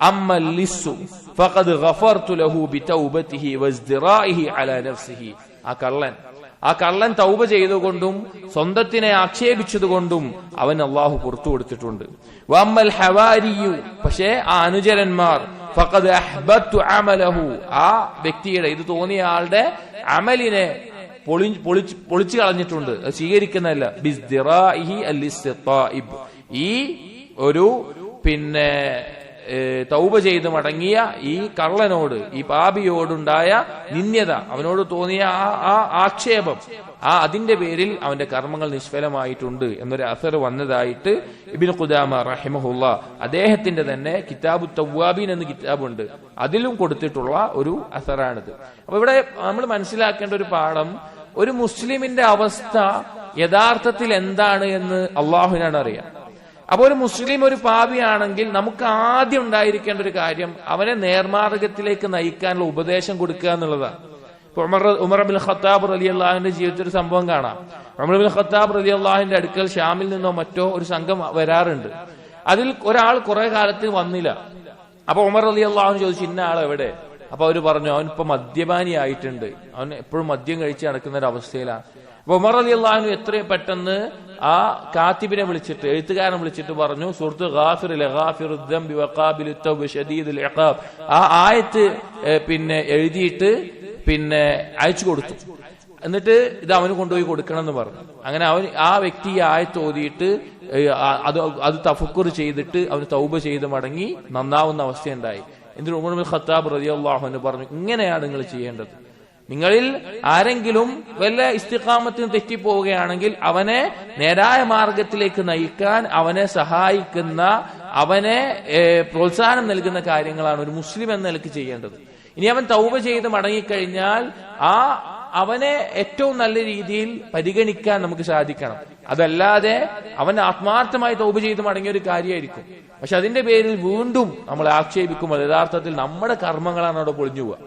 അമ്മൽ ലിസ്സു ഫഖദ് ഗഫർതു ലഹു ബിതൗബതിഹി വസ്ദിറാഇഹി അലാ നഫ്സിഹി, ആ കള്ളൻ തൗബ ചെയ്തുകൊണ്ടും സ്വന്തത്തിനെ ആക്ഷേപിച്ചതുകൊണ്ടും അവൻ അല്ലാഹു പുറത്തു കൊടുത്തിട്ടുണ്ട്. വഅമ്മൽ ഹവാരിയു, പക്ഷേ ആ അനുചരന്മാർ, ഫഖദ് അഹ്ബത്തു അമലഹു, ആ വ്യക്തിയുടെ, ഇത് തോന്നിയ ആളുടെ അമലിനെ പൊളിച്ചു കളഞ്ഞിട്ടുണ്ട്, സ്വീകരിക്കുന്നതല്ല. ബിസ്ദിറാഇഹി അലിസ്തിത്താഇബ്, ഈ ഒരു തൗബ ചെയ്ത് മടങ്ങിയ ഈ കള്ളനോട്, ഈ പാപിയോടുണ്ടായ നിന്ദ്യത, അവനോട് തോന്നിയ ആ ആക്ഷേപം, അതിന്റെ പേരിൽ അവന്റെ കർമ്മങ്ങൾ നിഷ്ഫലമായിട്ടുണ്ട് എന്നൊരു അസർ വന്നതായിട്ട് ഇബ്നു ഖുദാമ റഹിമഹുല്ലാ അദ്ദേഹത്തിന്റെ തന്നെ കിതാബു തവ്വാബീൻ എന്ന കിതാബുണ്ട്, അതിലും കൊടുത്തിട്ടുള്ള ഒരു അസറാണിത്. അപ്പൊ ഇവിടെ നമ്മൾ മനസ്സിലാക്കേണ്ട ഒരു പാഠം, ഒരു മുസ്ലിമിന്റെ അവസ്ഥ യഥാർത്ഥത്തിൽ എന്താണ് എന്ന് അള്ളാഹുവിനാണ് അറിയാം. അപ്പൊ ഒരു മുസ്ലിം ഒരു പാപിയാണെങ്കിൽ നമുക്ക് ആദ്യം ഉണ്ടായിരിക്കേണ്ട ഒരു കാര്യം അവനെ നേർമാർഗത്തിലേക്ക് നയിക്കാനുള്ള ഉപദേശം കൊടുക്കുക എന്നുള്ളതാണ്. ഇപ്പൊ ഉമർ ഇബ്നുൽ ഖത്താബ് റളിയല്ലാഹുവിന്റെ ജീവിതത്തിൽ ഒരു സംഭവം കാണാം. ഉമർ ഇബ്നുൽ ഖത്താബ് റളിയല്ലാഹുവിന്റെ അടുക്കൽ ഷാമിൽ നിന്നോ മറ്റോ ഒരു സംഘം വരാറുണ്ട്. അതിൽ ഒരാൾ കുറെ കാലത്ത് വന്നില്ല. അപ്പൊ ഉമർ റളിയല്ലാഹു ചോദിച്ചു, ഇന്ന ആൾ എവിടെ? അപ്പൊ അവര് പറഞ്ഞു, അവൻ ഇപ്പൊ മദ്യപാനി ആയിട്ടുണ്ട്, അവൻ എപ്പോഴും മദ്യം കഴിച്ച് നടക്കുന്ന ഒരു അവസ്ഥയിലാണ്. അപ്പൊ ഉമർ റളിയല്ലാഹു എത്രയും പെട്ടെന്ന് ആ കാത്തിബിനെ വിളിച്ചിട്ട്, എഴുത്തുകാരനെ വിളിച്ചിട്ട് പറഞ്ഞു, സൂറത്ത് ഗാഫിർ ലഗാഫിറുദ് ദംബി വഖാബിലുത് തൗബ ശദീദുൽ ഇഖാബ്, ആ ആയത്ത് എഴുതിയിട്ട് അയച്ചു കൊടുത്തു. എന്നിട്ട് ഇത് അവന് കൊണ്ടുപോയി കൊടുക്കണം എന്ന് പറഞ്ഞു. അങ്ങനെ ആ വ്യക്തി ഈ ആയത്ത് ഓതിയിട്ട് അത് തഫക്കുർ ചെയ്തിട്ട് അവന് തൗബ ചെയ്ത് മടങ്ങി നന്നാവുന്ന അവസ്ഥയുണ്ടായി. എന്നിട്ട് ഉമർ ഇബ്നുൽ ഖത്താബ് റളിയല്ലാഹു അൻഹു പറഞ്ഞു, ഇങ്ങനെയാണ് നിങ്ങൾ ചെയ്യേണ്ടത്. നിങ്ങളിൽ ആരെങ്കിലും വല്ല ഇസ്തിഖാമത്തിന് തെറ്റിപ്പോവുകയാണെങ്കിൽ അവനെ നേരായ മാർഗത്തിലേക്ക് നയിക്കാൻ അവനെ സഹായിക്കുന്ന, അവനെ പ്രോത്സാഹനം നൽകുന്ന കാര്യങ്ങളാണ് ഒരു മുസ്ലിം എന്ന നിലയ്ക്ക് ചെയ്യേണ്ടത്. ഇനി അവൻ തൗബ ചെയ്ത് മടങ്ങിക്കഴിഞ്ഞാൽ അവനെ ഏറ്റവും നല്ല രീതിയിൽ പരിഗണിക്കാൻ നമുക്ക് സാധിക്കണം. അതല്ലാതെ അവൻ ആത്മാർത്ഥമായി തൗബ ചെയ്ത് മടങ്ങിയ ഒരു കാര്യമായിരിക്കും. പക്ഷെ അതിന്റെ പേരിൽ വീണ്ടും നമ്മൾ ആക്ഷേപിക്കുമ്പോൾ യഥാർത്ഥത്തിൽ നമ്മുടെ കർമ്മങ്ങളാണ് അവിടെ പൊളിഞ്ഞു പോവുക.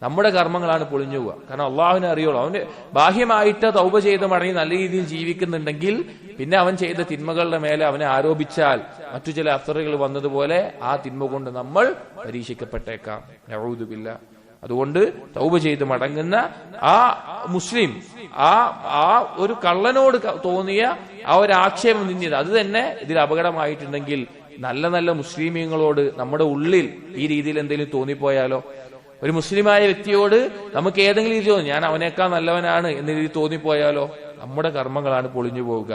നമ്മുടെ കർമ്മങ്ങളാണ് പൊളിഞ്ഞു പോവുക. കാരണം അള്ളാഹുവിനെ അറിയുള്ളൂ. അവന് ബാഹ്യമായിട്ട് തൗബ ചെയ്ത് മടങ്ങി നല്ല രീതിയിൽ ജീവിക്കുന്നുണ്ടെങ്കിൽ പിന്നെ അവൻ ചെയ്ത തിന്മകളുടെ മേലെ അവനെ ആരോപിച്ചാൽ മറ്റു ചില അഫ്തറുകൾ വന്നതുപോലെ ആ തിന്മ കൊണ്ട് നമ്മൾ പരീക്ഷിക്കപ്പെട്ടേക്കാം. നഊദു ബില്ലാഹ്. അതുകൊണ്ട് തൗബ ചെയ്ത് മടങ്ങുന്ന ആ മുസ്ലിം ആ ഒരു കള്ളനോട് തോന്നിയ ആ ഒരു ആക്ഷേപം നിന്യത് അത് തന്നെ ഇതിൽ അപകടമായിട്ടുണ്ടെങ്കിൽ നല്ല നല്ല മുസ്ലിമീങ്ങളോട് നമ്മുടെ ഉള്ളിൽ ഈ രീതിയിൽ എന്തെങ്കിലും തോന്നിപ്പോയാലോ? ഒരു മുസ്ലിമായ വ്യക്തിയോട് നമുക്ക് ഏതെങ്കിലും രീതി തോന്നി ഞാൻ അവനേക്കാൾ നല്ലവനാണ് എന്ന രീതി തോന്നിപ്പോയാലോ? നമ്മുടെ കർമ്മങ്ങളാണ് പൊളിഞ്ഞു പോവുക.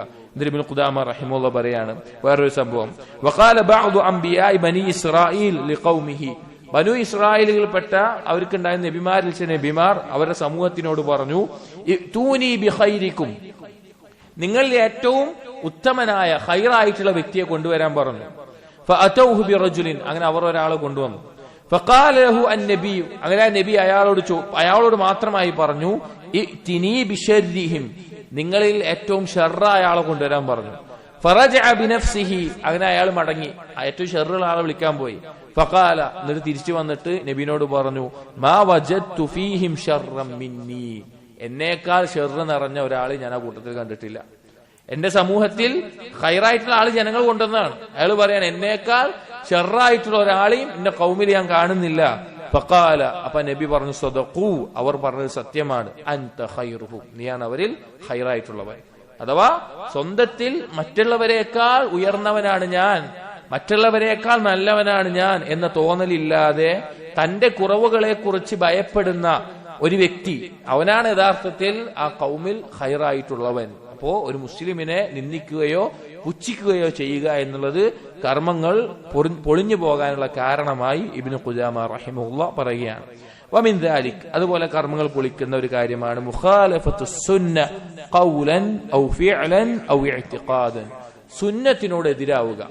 ഇബ്നു ഖുദാമ റഹിമഹുല്ലാഹ് പറയാണ് വേറൊരു സംഭവം. വഖാല ബഅദു അംബിയാഇ ബനി ഇസ്രായീൽ ലിഖൗമിഹി. ബനു ഇസ്രായേലുകൾപ്പെട്ട അവർക്കുണ്ടായ നബിമാരിൽ ചില നബിമാർ അവരുടെ സമൂഹത്തിനോട് പറഞ്ഞു, ഇതൂനി ബിഖൈരിക്കും, നിങ്ങളിൽ ഏറ്റവും ഉത്തമനായ ഖൈറായിട്ടുള്ള വ്യക്തിയെ കൊണ്ടുവരാൻ പറഞ്ഞു. ഫഅതൗഹു ബിറജുലിൻ, അങ്ങനെ അവർ ഒരാളെ കൊണ്ടുവന്നു. ഫഖാല ലഹു അന്നബി, അങ്ങനെ നബി അയാളോട് മാത്രമായി പറഞ്ഞു, ഇഅ്തിനി ബിശർരിഹിം, നിങ്ങളിൽ ഏറ്റവും ഷർറായ ആളെ കൊണ്ടുവരാൻ പറഞ്ഞു. ഫറജഅ ബിനഫ്സിഹി, അങ്ങനെ അയാൾ മടങ്ങി ഏറ്റവും ഷർറുള്ള ആളെ വിളിക്കാൻ പോയി. ഫഖാല, എന്നിട്ട് തിരിച്ചു വന്നിട്ട് നബിനോട് പറഞ്ഞു, മാ വജദ്തു ഫീഹിം ശർറൻ മിന്നി, എന്നേക്കാൾ ഷർറ് നിറഞ്ഞ ഒരാളെ ഞാൻ ആ കൂട്ടത്തിൽ കണ്ടിട്ടില്ല. എന്റെ സമൂഹത്തിൽ ഖൈറായിട്ടുള്ള ആള് ജനങ്ങൾ കൊണ്ടുവന്നതാണ്. അയാൾ പറയാണ് എന്നേക്കാൾ ഷർറായിട്ടുള്ള ഒരാളെയും എന്റെ ഖൗമിൽ ഞാൻ കാണുന്നില്ല. ഫഖാല, അപ്പൊ നബി പറഞ്ഞു, സദഖൂ, അവർ പറഞ്ഞത് സത്യമാണ്, അൻത ഖൈറുഹും, നീയാണ് അവരിൽ ഖൈറായിട്ടുള്ളവൻ. അഥവാ സ്വന്തത്തിൽ മറ്റുള്ളവരെക്കാൾ ഉയർന്നവനാണ് ഞാൻ, മറ്റുള്ളവരെക്കാൾ നല്ലവനാണ് ഞാൻ എന്ന തോന്നലില്ലാതെ തന്റെ കുറവുകളെ കുറിച്ച് ഭയപ്പെടുന്ന ഒരു വ്യക്തി, അവനാണ് യഥാർത്ഥത്തിൽ ആ ഖൗമിൽ ഖൈറായിട്ടുള്ളവൻ. അപ്പോ ഒരു മുസ്ലിമിനെ നിന്ദിക്കുകയോ പുച്ഛിക്കുകയോ ചെയ്യുക എന്നുള്ളത് കർമ്മങ്ങൾ പൊളിഞ്ഞു പോകാനുള്ള കാരണമായി ഇബ്നു ഖുദാമ റഹിമഹുല്ലാഹ് പറയുകയാണ്. വമിൻ ദാലിക്, അതുപോലെ കർമ്മങ്ങൾ പൊളിക്കുന്ന ഒരു കാര്യമാണ് മുഖാലഫത്തു സുന്ന ഖൗലൻ ഔ ഫിഅലൻ ഔ ഇഅ്തിഖാദൻ, സുന്നത്തിനോട് എതിരാവുക.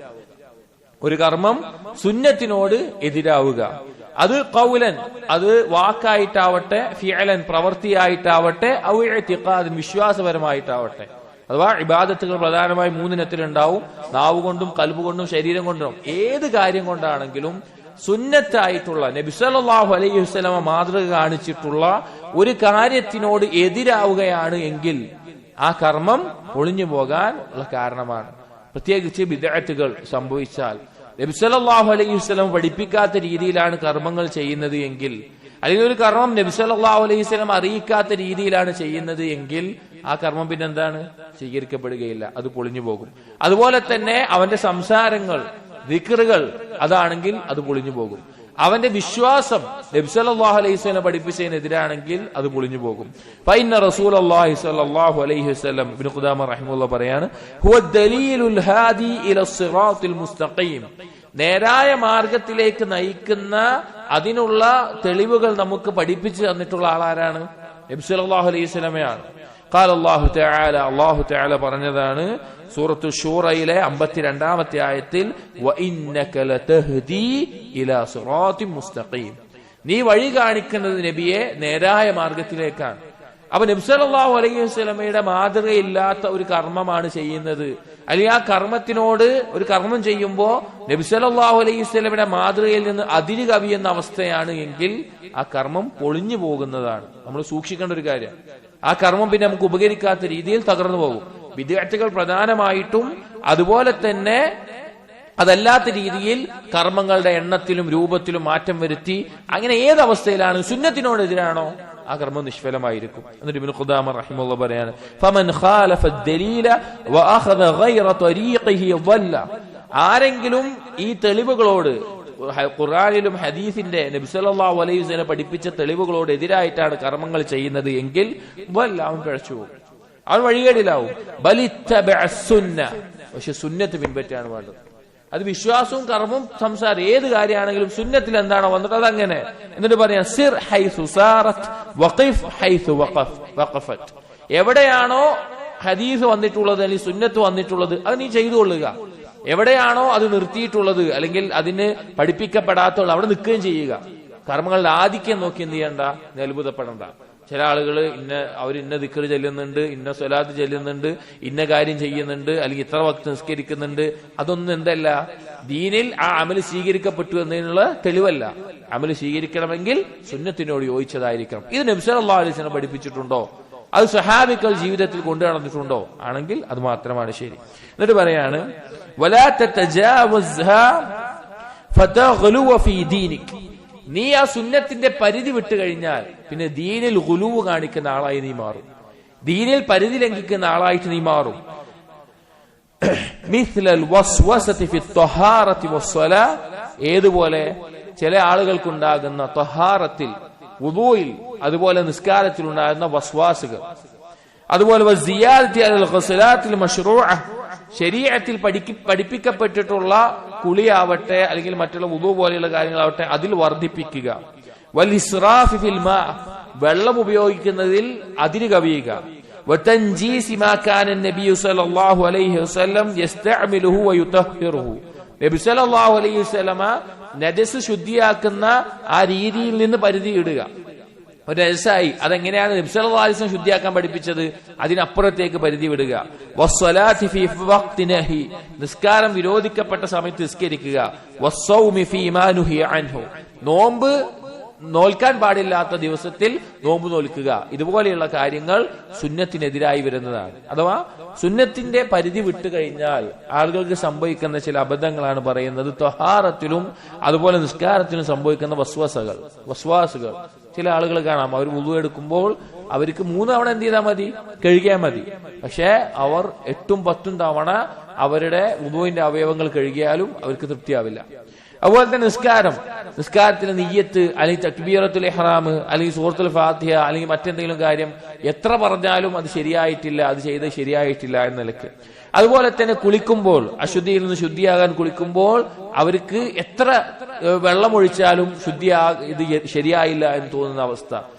ഒരു കർമ്മം സുന്നത്തിനോട് എതിരാവുക, അത് ഖൗലൻ, അത് വാക്കായിട്ടാവട്ടെ, ഫിഅലൻ പ്രവൃത്തിയായിട്ടാവട്ടെ, ഔ ഇഅ്തിഖാദൻ വിശ്വാസപരമായിട്ടാവട്ടെ. അഥവാ ഇബാദത്തുകൾ പ്രധാനമായി മൂന്നിനത്തിലുണ്ടാവും, നാവ് കൊണ്ടും കൽബ് കൊണ്ടും ശരീരം കൊണ്ടും. ഏത് കാര്യം കൊണ്ടാണെങ്കിലും സുന്നത്തായിട്ടുള്ള നബി സല്ലല്ലാഹു അലൈഹി വസല്ലമ മാതൃക കാണിച്ചിട്ടുള്ള ഒരു കാര്യത്തിനോട് എതിരാവുകയാണ് എങ്കിൽ ആ കർമ്മം പൊളിഞ്ഞു പോകാൻ ഉള്ള കാരണമാണ്. പ്രത്യേകിച്ച് ബിദ്അത്തുകൾ സംഭവിച്ചാൽ നബി സല്ലല്ലാഹു അലൈഹി വസല്ലം പഠിപ്പിക്കാത്ത രീതിയിലാണ് കർമ്മങ്ങൾ ചെയ്യുന്നത് എങ്കിൽ, അല്ലെങ്കിൽ ഒരു കർമ്മം നബി സല്ലല്ലാഹു അലൈഹി വസല്ലം അറിയിക്കാത്ത രീതിയിലാണ് ചെയ്യുന്നത് എങ്കിൽ ആ കർമ്മം പിന്നെന്താണ്? സ്വീകരിക്കപ്പെടുകയില്ല, അത് പൊളിഞ്ഞു പോകും. അതുപോലെ തന്നെ അവന്റെ സംസാരങ്ങൾ, ദിക്റുകൾ അതാണെങ്കിൽ അത് പൊളിഞ്ഞു പോകും. അവന്റെ വിശ്വാസം നബി സല്ലല്ലാഹു അലൈഹി വസല്ലം പഠിപ്പിച്ചതിനെതിരാണെങ്കിൽ അത് പൊളിഞ്ഞു പോകും. ഫഇന്ന റസൂലുള്ളാഹി സ്വല്ലല്ലാഹു അലൈഹി വസല്ലം, ഇബ്നു ഖുദാമ റഹിമഹുല്ലാഹ് പറയാണ്, ഹുവ ദലീലുൽ ഹാദി ഇല സിറാത്തിൽ മുസ്തഖീം, നേരായ മാർഗത്തിലേക്ക് നയിക്കുന്ന അതിനുള്ള തെളിവുകൾ നമുക്ക് പഠിപ്പിച്ചു തന്നിട്ടുള്ള ആളാരാണ്? നബി സല്ലല്ലാഹു അലൈഹി വസല്ലമയാണ്. ഖാല അല്ലാഹു തആല, അല്ലാഹു തആല പറഞ്ഞതാണ് സൂറത്തു ശൂറയിലെ 52-ാമത്തെ ആയത്തിൽ, വഇന്നക ലതഹ്ദി ഇലാ സിറാത്തിൻ മുസ്തഖീം, നീ വഴി കാണിക്കുന്നത് നബിയെ നേരായ മാർഗത്തിലേക്കാണ്. അപ്പൊ നബി സല്ലല്ലാഹു അലൈഹി വസല്ലമയുടെ മാതൃകയില്ലാത്ത ഒരു കർമ്മമാണ് ചെയ്യുന്നത്, അല്ലെങ്കിൽ ആ കർമ്മത്തിനോട് ഒരു കർമ്മം ചെയ്യുമ്പോ നബി സല്ലല്ലാഹു അലൈഹി വസല്ലമയുടെ മാതൃകയിൽ നിന്ന് അതിര് കവിയുന്ന അവസ്ഥയാണ് എങ്കിൽ ആ കർമ്മം പൊളിഞ്ഞു പോകുന്നതാണ്. നമ്മൾ സൂക്ഷിക്കേണ്ട ഒരു കാര്യം. ആ കർമ്മം പിന്നെ നമുക്ക് ഉപകരിക്കാത്ത രീതിയിൽ തകർന്നു പോകും. ബിദ്അത്തുകൾ പ്രധാനമായിട്ടും അതുപോലെ തന്നെ അതല്ലാത്ത രീതിയിൽ കർമ്മങ്ങളുടെ എണ്ണത്തിലും രൂപത്തിലും മാറ്റം വരുത്തി അങ്ങനെ ഏതവസ്ഥയിലാണ് സുന്നത്തിനോടെതിരാണോ ആ കർമ്മം നിഷ്ഫലമായിരിക്കും. എന്നിട്ട് ഇബ്നു ഖുദാമ റഹിമഹുല്ലാഹ് പറയാണ്, ഫമൻ ഖാലഫ അദ്ദലീല വഅഖദ ഗൈറ ത്വരീഖിഹി ളല്ല, ആരെങ്കിലും ഈ തെളിവുകളോട്, ഖുർആനിലും ഹദീസിന്റെ നബി സല്ലല്ലാഹു അലൈഹി വസല്ലം പഠിപ്പിച്ച തെളിവുകളോട് എതിരായിട്ടാണ് കർമ്മങ്ങൾ ചെയ്യുന്നത് എങ്കിൽ അവൻ പിഴച്ചു പോകും, അവൻ വഴികേടിലാവും. ബലിത്തബഅ സുന്ന, പക്ഷെ സുന്നത്ത് പിൻപറ്റാണ് വേണ്ടത്. അത് വിശ്വാസവും കർമ്മവും സംസാരം ഏത് കാര്യമാണെങ്കിലും സുന്നത്തിൽ എന്താണോ വന്നിട്ട് അതങ്ങനെ. എന്നിട്ട് പറയാം, സിർ ഹൈസു സാറത്ത് വഖിഫ് ഹൈസു വഖഫത്, എവിടെയാണോ ഹദീസ് വന്നിട്ടുള്ളത് അല്ലെങ്കിൽ സുന്നത്ത് വന്നിട്ടുള്ളത് അത് നീ ചെയ്തു കൊള്ളുക. എവിടെയാണോ അത് നിർത്തിയിട്ടുള്ളത് അല്ലെങ്കിൽ അതിന് പഠിപ്പിക്കപ്പെടാത്തുള്ളത് അവിടെ നിൽക്കുകയും ചെയ്യുക. കർമ്മങ്ങളുടെ ആധിക്യം നോക്കി എന്ത് ചെയ്യണ്ട, അത്ഭുതപ്പെടണ്ട. ചില ആളുകൾ അവർ ഇന്ന ദിക്ർ ചെല്ലുന്നുണ്ട്, ഇന്ന സ്വലാത്ത് ചെല്ലുന്നുണ്ട്, ഇന്ന കാര്യം ചെയ്യുന്നുണ്ട്, അല്ലെങ്കിൽ ഇത്ര വക്ത് നിസ്കരിക്കുന്നുണ്ട്. അതൊന്നും എന്തല്ല, ദീനിൽ ആ അമല് സ്വീകരിക്കപ്പെട്ടു എന്നതിനുള്ള തെളിവല്ല. അമല് സ്വീകരിക്കണമെങ്കിൽ സുന്നത്തിനോട് യോജിച്ചതായിരിക്കണം. ഇത് നബി സല്ലല്ലാഹു അലൈഹി വസല്ലം പഠിപ്പിച്ചിട്ടുണ്ടോ? അത് സ്വഹാബികൾ ജീവിതത്തിൽ കൊണ്ടു നടന്നിട്ടുണ്ടോ? ആണെങ്കിൽ അത് മാത്രമാണ് ശരി. എന്നിട്ട് പറയാണ്, വലാ തതജാവസ്ഹാ ഫതഗ്ലു ഫീ ദീനിക്. നീ ആ സുന്നത്തിന്റെ പരിധി വിട്ടു കഴിഞ്ഞാൽ പിന്നെ ദീനിൽ ഗുലൂവ് കാണിക്കുന്ന ആളായി നീ മാറും, ദീനിൽ പരിധി ലംഘിക്കുന്ന ആളായിട്ട് നീ മാറും. മിസ്ലൽ വസ്വസതി ഫി ത്വഹാറതി വസ്സലാ, ഏതുപോലെ ചില ആളുകൾക്കുണ്ടാകുന്ന ത്വഹാറത്തിൽ, വുദൂയിൽ, അതുപോലെ നിസ്കാരത്തിൽ ഉണ്ടാകുന്ന വസ്വാസുകൾ. അതുപോലെ വസിയാദതി അലൽ ഖുസ്ലാത്തിൽ മശ്റൂഅ, ശരീഅത്തിൽ പഠിപ്പിക്കപ്പെട്ടിട്ടുള്ള കുളിയാവട്ടെ അല്ലെങ്കിൽ മറ്റുള്ള വുദൂ പോലെയുള്ള കാര്യങ്ങളാവട്ടെ അതിൽ വർദ്ധിപ്പിക്കുക. വൽ ഇസ്റാഫ് ഫിൽ മാ, വെള്ളം ഉപയോഗിക്കുന്നതിൽ അതിര് കവിയുക. വതൻജീസി മാ കാന നബി സല്ലല്ലാഹു അലൈഹി വസല്ലം യസ്തഅമിലുഹു വയുതഹിറുഹു, നബി സല്ലല്ലാഹു അലൈഹി വസല്ലമ നജസ് ശുദ്ധിയാക്കുന്ന ആ രീതിയിൽ നിന്ന് പരിധി ഇടുക. ഒരു നജസായി അതെങ്ങനെയാണ് നബി സല്ലല്ലാഹു അലൈഹി വസല്ലം ശുദ്ധിയാക്കാൻ പഠിപ്പിച്ചത്, അതിനപ്പുറത്തേക്ക് പരിധി വിടുക. വസ്സലാത്തി ഫീ വഖ്തി നഹി, നിസ്കാരം വിരോധിക്കപ്പെട്ട സമയത്ത് നിസ്കരിക്കുക. വസ്സൗമി ഫീ മാ നുഹിയ അൻഹു, നോമ്പ് നോൽക്കാൻ പാടില്ലാത്ത ദിവസത്തിൽ നോമ്പ് നോൽക്കുക. ഇതുപോലെയുള്ള കാര്യങ്ങൾ സുന്നത്തിനെതിരായി വരുന്നതാണ്. അഥവാ സുന്നത്തിന്റെ പരിധി വിട്ടു കഴിഞ്ഞാൽ ആളുകൾക്ക് സംഭവിക്കുന്ന ചില അബദ്ധങ്ങളാണ് പറയുന്നത്. ത്വഹാറത്തിലും അതുപോലെ നിസ്കാരത്തിലും സംഭവിക്കുന്ന വസ്വാസുകൾ. ചില ആളുകൾ കാണാം, അവർ വുളു എടുക്കുമ്പോൾ അവർക്ക് 3 തവണ എന്ത് ചെയ്താൽ മതി, കഴുകിയാൽ മതി. പക്ഷെ അവർ 8ഉം 10ഉം തവണ അവരുടെ വുളുവിന്റെ അവയവങ്ങൾ കഴുകിയാലും അവർക്ക് തൃപ്തിയാവില്ല. അതുപോലെ തന്നെ നിസ്കാരത്തിലെ നിയ്യത്ത് അല്ലെങ്കിൽ തക്ബീറത്തുൽ ഇഹ്റാം അല്ലെങ്കിൽ സൂറത്തുൽ ഫാത്തിഹ അല്ലെങ്കിൽ മറ്റെന്തെങ്കിലും കാര്യം എത്ര പറഞ്ഞാലും അത് ശരിയായിട്ടില്ല, അത് ചെയ്ത് ശരിയായിട്ടില്ല എന്ന നിലക്ക്. അതുപോലെ തന്നെ കുളിക്കുമ്പോൾ, അശുദ്ധിയിൽ നിന്ന് ശുദ്ധിയാകാൻ കുളിക്കുമ്പോൾ അവർക്ക് എത്ര വെള്ളമൊഴിച്ചാലും ഇത് ശരിയായില്ല എന്ന് തോന്നുന്ന അവസ്ഥ.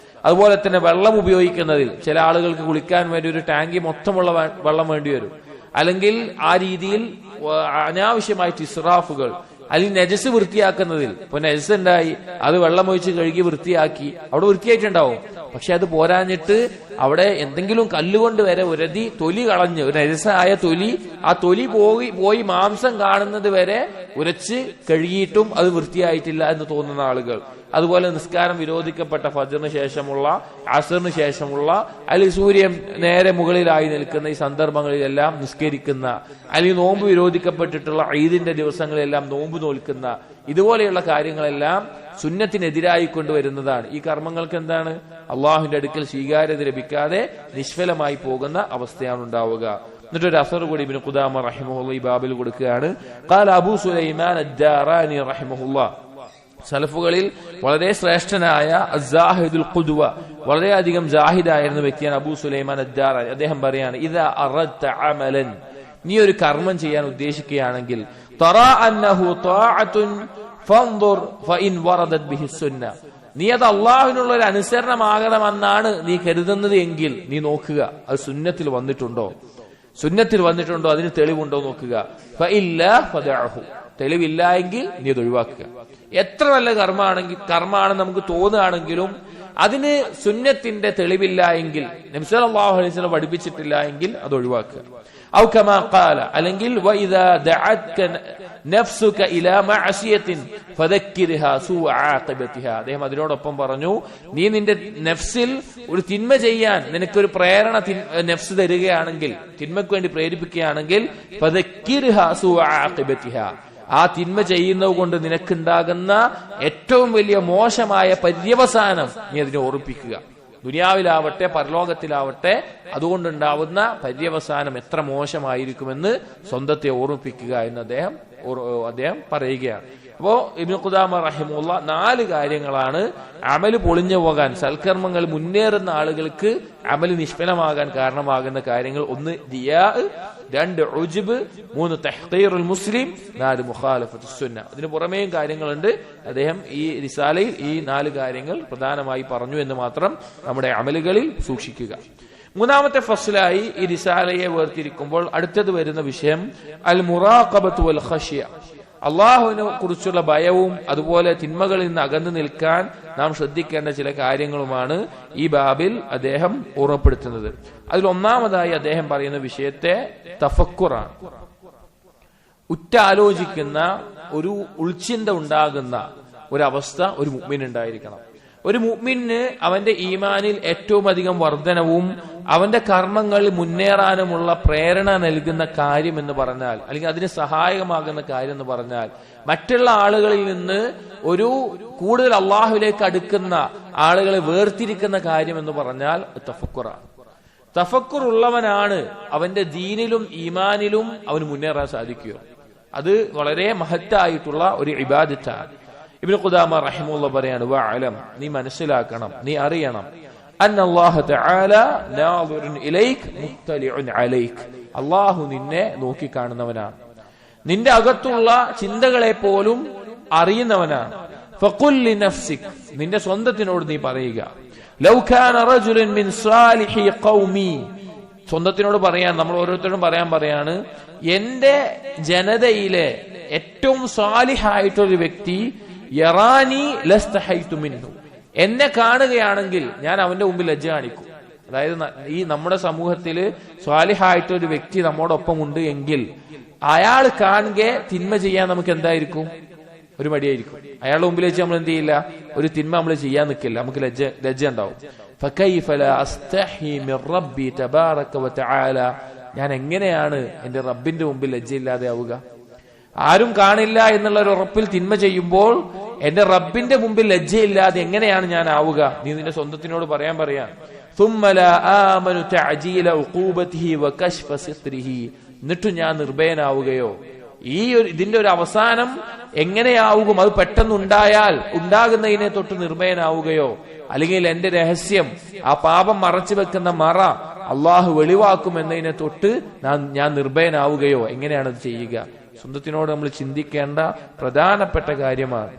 അതുപോലെ തന്നെ വെള്ളം ഉപയോഗിക്കുന്നതിൽ ചില ആളുകൾക്ക് കുളിക്കാൻ വേണ്ടി ഒരു ടാങ്കി മൊത്തമുള്ള വെള്ളം വേണ്ടി വരും. അല്ലെങ്കിൽ ആ രീതിയിൽ അനാവശ്യമായിട്ട് ഇസ്രാഫുകൾ, അല്ലെങ്കിൽ നജസ് വൃത്തിയാക്കുന്നതിൽ, ഇപ്പൊ നജസ് ഉണ്ടായി അത് വെള്ളമൊഴിച്ച് കഴുകി വൃത്തിയാക്കി, അവിടെ വൃത്തിയായിട്ടുണ്ടാവും. പക്ഷെ അത് പോരാഞ്ഞിട്ട് അവിടെ എന്തെങ്കിലും കല്ലുകൊണ്ട് വരെ ഉരതി തൊലി കളഞ്ഞ്, ഒരു നജസായ തൊലി, ആ തൊലി പോയി മാംസം കാണുന്നത് വരെ ഉരച്ച് കഴുകിയിട്ടും അത് വൃത്തിയായിട്ടില്ല എന്ന് തോന്നുന്ന ആളുകൾ. അതുപോലെ നിസ്കാരം വിരോധിക്കപ്പെട്ട ഫജ്റിന് ശേഷമുള്ള, അസറിന് ശേഷമുള്ള, അല്ലെങ്കിൽ സൂര്യൻ നേരെ മുകളിലായി നിൽക്കുന്ന ഈ സന്ദർഭങ്ങളിലെല്ലാം നിസ്കരിക്കുന്ന, അല്ലെങ്കിൽ നോമ്പ് വിരോധിക്കപ്പെട്ടിട്ടുള്ള ഈദിന്റെ ദിവസങ്ങളിലെല്ലാം നോമ്പ് നോൽക്കുന്ന, ഇതുപോലെയുള്ള കാര്യങ്ങളെല്ലാം സുന്നത്തിനെതിരായി കൊണ്ടുവരുന്നതാണ്. ഈ കർമ്മങ്ങൾക്ക് എന്താണ്, അള്ളാഹുവിന്റെ അടുക്കൽ സ്വീകാര്യത ലഭിക്കാതെ നിഷ്ഫലമായി പോകുന്ന അവസ്ഥയാണ് ഉണ്ടാവുക. എന്നിട്ടൊരു അസർ കൂടി ഇബ്നു ഖുദാമ റഹിമഹുല്ലാഹ് ഈ ബാബിൽ കൊടുക്കുകയാണ്. ഖാല അബൂ സുലൈമാൻ അദ്ദാറാനി റഹിമഹുല്ലാഹ്, സലഫുകളിൽ വളരെ ശ്രേഷ്ഠനായ അസ്സാഹിദുൽ ഖുദ്വ, വളരെയധികം ജാഹിദായിരുന്ന വ്യക്തിയാണ് അബൂ സുലൈമാൻ അദ്ദാറാനി. അദ്ദേഹം പറയാണ്, ഇദാ അറദ്ത അമലൻ, നീ ഒരു കർമ്മം ചെയ്യാൻ ഉദ്ദേശിക്കുകയാണെങ്കിൽ, തറാ അന്നഹു ത്വാഅത്തുൻ ഫൻദുർ ഫഇൻ വറദത് ബിഹി സുന്ന, നീ അത് അള്ളാഹുവിനുള്ള ഒരു അനുസരണമാകണമെന്നാണ് നീ കരുതുന്നത് എങ്കിൽ നീ നോക്കുക അത് സുന്നത്തിൽ വന്നിട്ടുണ്ടോ, അതിന് തെളിവുണ്ടോ നോക്കുക. ഫഇല്ലാ ഫദഅഹു, തെളിവില്ല എങ്കിൽ നീ അത് ഒഴിവാക്കുക. എത്ര നല്ല കർമ്മമാണെന്ന് നമുക്ക് തോന്നുകയാണെങ്കിലും അതിന് സുന്നത്തിന്റെ തെളിവില്ല എങ്കിൽ, നബി സല്ലല്ലാഹു അലൈഹി വസല്ലം പഠിപ്പിച്ചിട്ടില്ല എങ്കിൽ അത് ഒഴിവാക്കുക. ഔ കമാ ഖാല, അല്ലെങ്കിൽ വഇദാ ദഅത്ക നഫ്സുക ഇലാ മഅസിയത്തിൻ ഫദക്കിർഹാ സൂഅ ആഖിബതിഹാ, അദ്ദേഹം അതിനോടൊപ്പം പറഞ്ഞു, നീ നിന്റെ നഫ്സിൽ ഒരു തിന്മ ചെയ്യാൻ നിനക്കൊരു പ്രേരണ നഫ്സ് തരികയാണെങ്കിൽ, തിന്മയ്ക്ക് വേണ്ടി പ്രേരിപ്പിക്കുകയാണെങ്കിൽ, ഫദക്കിർഹാ സൂഅ ആഖിബതിഹാ, ആ തിന്മ ചെയ്യുന്നത് കൊണ്ട് നിനക്കുണ്ടാകുന്ന ഏറ്റവും വലിയ മോശമായ പര്യവസാനം നീ അതിനെ ഓർപ്പിക്കുക. ദുനിയാവിലാവട്ടെ പരലോകത്തിലാവട്ടെ അതുകൊണ്ടുണ്ടാവുന്ന പര്യവസാനം എത്ര മോശമായിരിക്കുമെന്ന് സ്വന്തത്തെ ഓർമ്മിപ്പിക്കുക എന്ന് അദ്ദേഹം പറയുകയാണ്. അപ്പോ ഇബ്നു ഖുദാമ റഹിമഹുല്ലാഹ് 4 കാര്യങ്ങളാണ് അമല് പൊളിഞ്ഞു പോകാൻ, സൽക്കർമ്മങ്ങൾ മുന്നേറുന്ന ആളുകൾക്ക് അമല് നിഷ്ഫലമാകാൻ കാരണമാകുന്ന കാര്യങ്ങൾ. 1 റിയാ, 2 ഉജ്ബ്, 3 തഹ്ഖീറുൽ മുസ്ലിം, 4 മുഖാലഫത്തുസ് സുന്ന. ഇതിന് പുറമേയും കാര്യങ്ങളുണ്ട്. അദ്ദേഹം ഈ റിസാലയിൽ ഈ 4 കാര്യങ്ങൾ പ്രധാനമായി പറഞ്ഞു എന്ന് മാത്രം നമ്മുടെ അമലുകളിൽ സൂക്ഷിക്കുക. 3ാമത്തെ ഫസ്ലായി ഈ റിസാലയെ വേർതിരിക്കുമ്പോൾ അടുത്തത് വരുന്ന വിഷയം അൽ മുറാഖബത്തു വൽ ഖശ്യ, അള്ളാഹുവിനെ കുറിച്ചുള്ള ഭയവും അതുപോലെ തിന്മകളിൽ നിന്ന് അകന്നു നിൽക്കാൻ നാം ശ്രദ്ധിക്കേണ്ട ചില കാര്യങ്ങളുമാണ് ഈ ബാബിൽ അദ്ദേഹം ഓർമ്മപ്പെടുത്തുന്നത്. അതിൽ ഒന്നാമതായി അദ്ദേഹം പറയുന്ന വിഷയത്തെ തഫക്കുറാണ്. ഉറ്റാലോചിക്കുന്ന ഒരു ഉൾച്ചിന്ത ഉണ്ടാകുന്ന ഒരവസ്ഥ ഒരു മുഅ്മിന് ഉണ്ടായിരിക്കണം. ഒരു മുഅ്മിന് അവന്റെ ഈമാനിൽ ഏറ്റവും അധികം വർധനവും അവന്റെ കർമ്മങ്ങളിൽ മുന്നേറാനുമുള്ള പ്രേരണ നൽകുന്ന കാര്യം എന്ന് പറഞ്ഞാൽ, അല്ലെങ്കിൽ അതിന് സഹായകമാകുന്ന കാര്യം എന്ന് പറഞ്ഞാൽ, മറ്റുള്ള ആളുകളിൽ നിന്ന് ഒരു കൂടുതൽ അള്ളാഹുവിലേക്ക് അടുക്കുന്ന ആളുകളെ വേർതിരിക്കുന്ന കാര്യം എന്ന് പറഞ്ഞാൽ തഫക്കുറാണ്. തഫക്കുർ ഉള്ളവനാണ് അവന്റെ ദീനിലും ഈമാനിലും അവന് മുന്നേറാൻ സാധിക്കുക. അത് വളരെ മഹത്തായിട്ടുള്ള ഒരു ഇബാദത്താണ്. ഇബ്നു ഖുദാമ റഹിമഹുല്ലാഹ് പറയാണ്, വഅലം, നീ മനസ്സിലാക്കണം, നീ അറിയണം, അന്നല്ലാഹു തആല നാദിറുൻ ഇലൈക് മുത്തലിഉൻ അലൈക്, അല്ലാഹു നിന്നെ നോക്കിക്കാണുന്നവനാണ്, നിന്റെ അകത്തുള്ള ചിന്തകളെ പോലും അറിയുന്നവനാണ്. ഫഖുൽ ലിനഫ്സിക്, നിന്റെ സ്വന്തത്തിനോട് നീ പറയുക, ലൗ കാന റജുലുൻ മിൻ സാലിഹി ഖൗമി, സ്വന്തത്തിനോട് പറയാൻ, നമ്മൾ ഓരോരുത്തരും പറയാണ്, എന്റെ ജനതയിലെ ഏറ്റവും സാലിഹായിട്ടൊരു വ്യക്തി യറാനി ലസ്തഹൈതു മിൻഹു, എന്നെ കാണുകയാണെങ്കിൽ ഞാൻ അവന്റെ മുമ്പിൽ ലജ്ജ കാണിക്കും. അതായത് ഈ നമ്മുടെ സമൂഹത്തില് സ്വാലിഹായിട്ടൊരു വ്യക്തി നമ്മോടൊപ്പം ഉണ്ട് എങ്കിൽ അയാൾ കാണുക തിന്മ ചെയ്യാൻ നമുക്ക് എന്തായിരിക്കും? ഒരു മടിയായിരിക്കും. അയാളുടെ മുമ്പിൽ വെച്ച് നമ്മൾ എന്ത് ചെയ്യില്ല, ഒരു തിന്മ നമ്മൾ ചെയ്യാൻ നിൽക്കില്ല, നമുക്ക് ലജ്ജ ഉണ്ടാവും. ഫകൈഫ ലാ അസ്തഹി മിർ റബ്ബി തബാറക വതആല, ഞാൻ എങ്ങനെയാണ് എന്റെ റബ്ബിന്റെ മുമ്പിൽ ലജ്ജയില്ലാതെ ആവുക? ആരും കാണില്ല എന്നുള്ള ഒരു ഉറപ്പിൽ തിന്മ ചെയ്യുമ്പോൾ എന്റെ റബ്ബിന്റെ മുമ്പിൽ ലജ്ജയില്ലാതെ എങ്ങനെയാണ് ഞാൻ ആവുക? നീ നിന്റെ സ്വന്തത്തിനോട് പറയാൻ ثم لا آمن تعجيل عقوبته وكشف ستره, എന്നിട്ടും ഞാൻ നിർഭയനാവുകയോ? ഇതിന്റെ ഒരു അവസാനം എങ്ങനെയാവുക? അത് പെട്ടെന്നുണ്ടായാൽ ഉണ്ടാകുന്നതിനെ തൊട്ട് നിർഭയനാവുകയോ? അല്ലെങ്കിൽ എന്റെ രഹസ്യം, ആ പാപം മറച്ചു വെക്കുന്ന മറ അള്ളാഹു വെളിവാക്കും എന്നതിനെ തൊട്ട് ഞാൻ നിർഭയനാവുകയോ? എങ്ങനെയാണത് ചെയ്യുക? സ്വന്തത്തിനോട് നമ്മൾ ചിന്തിക്കേണ്ട പ്രധാനപ്പെട്ട കാര്യമാണ്.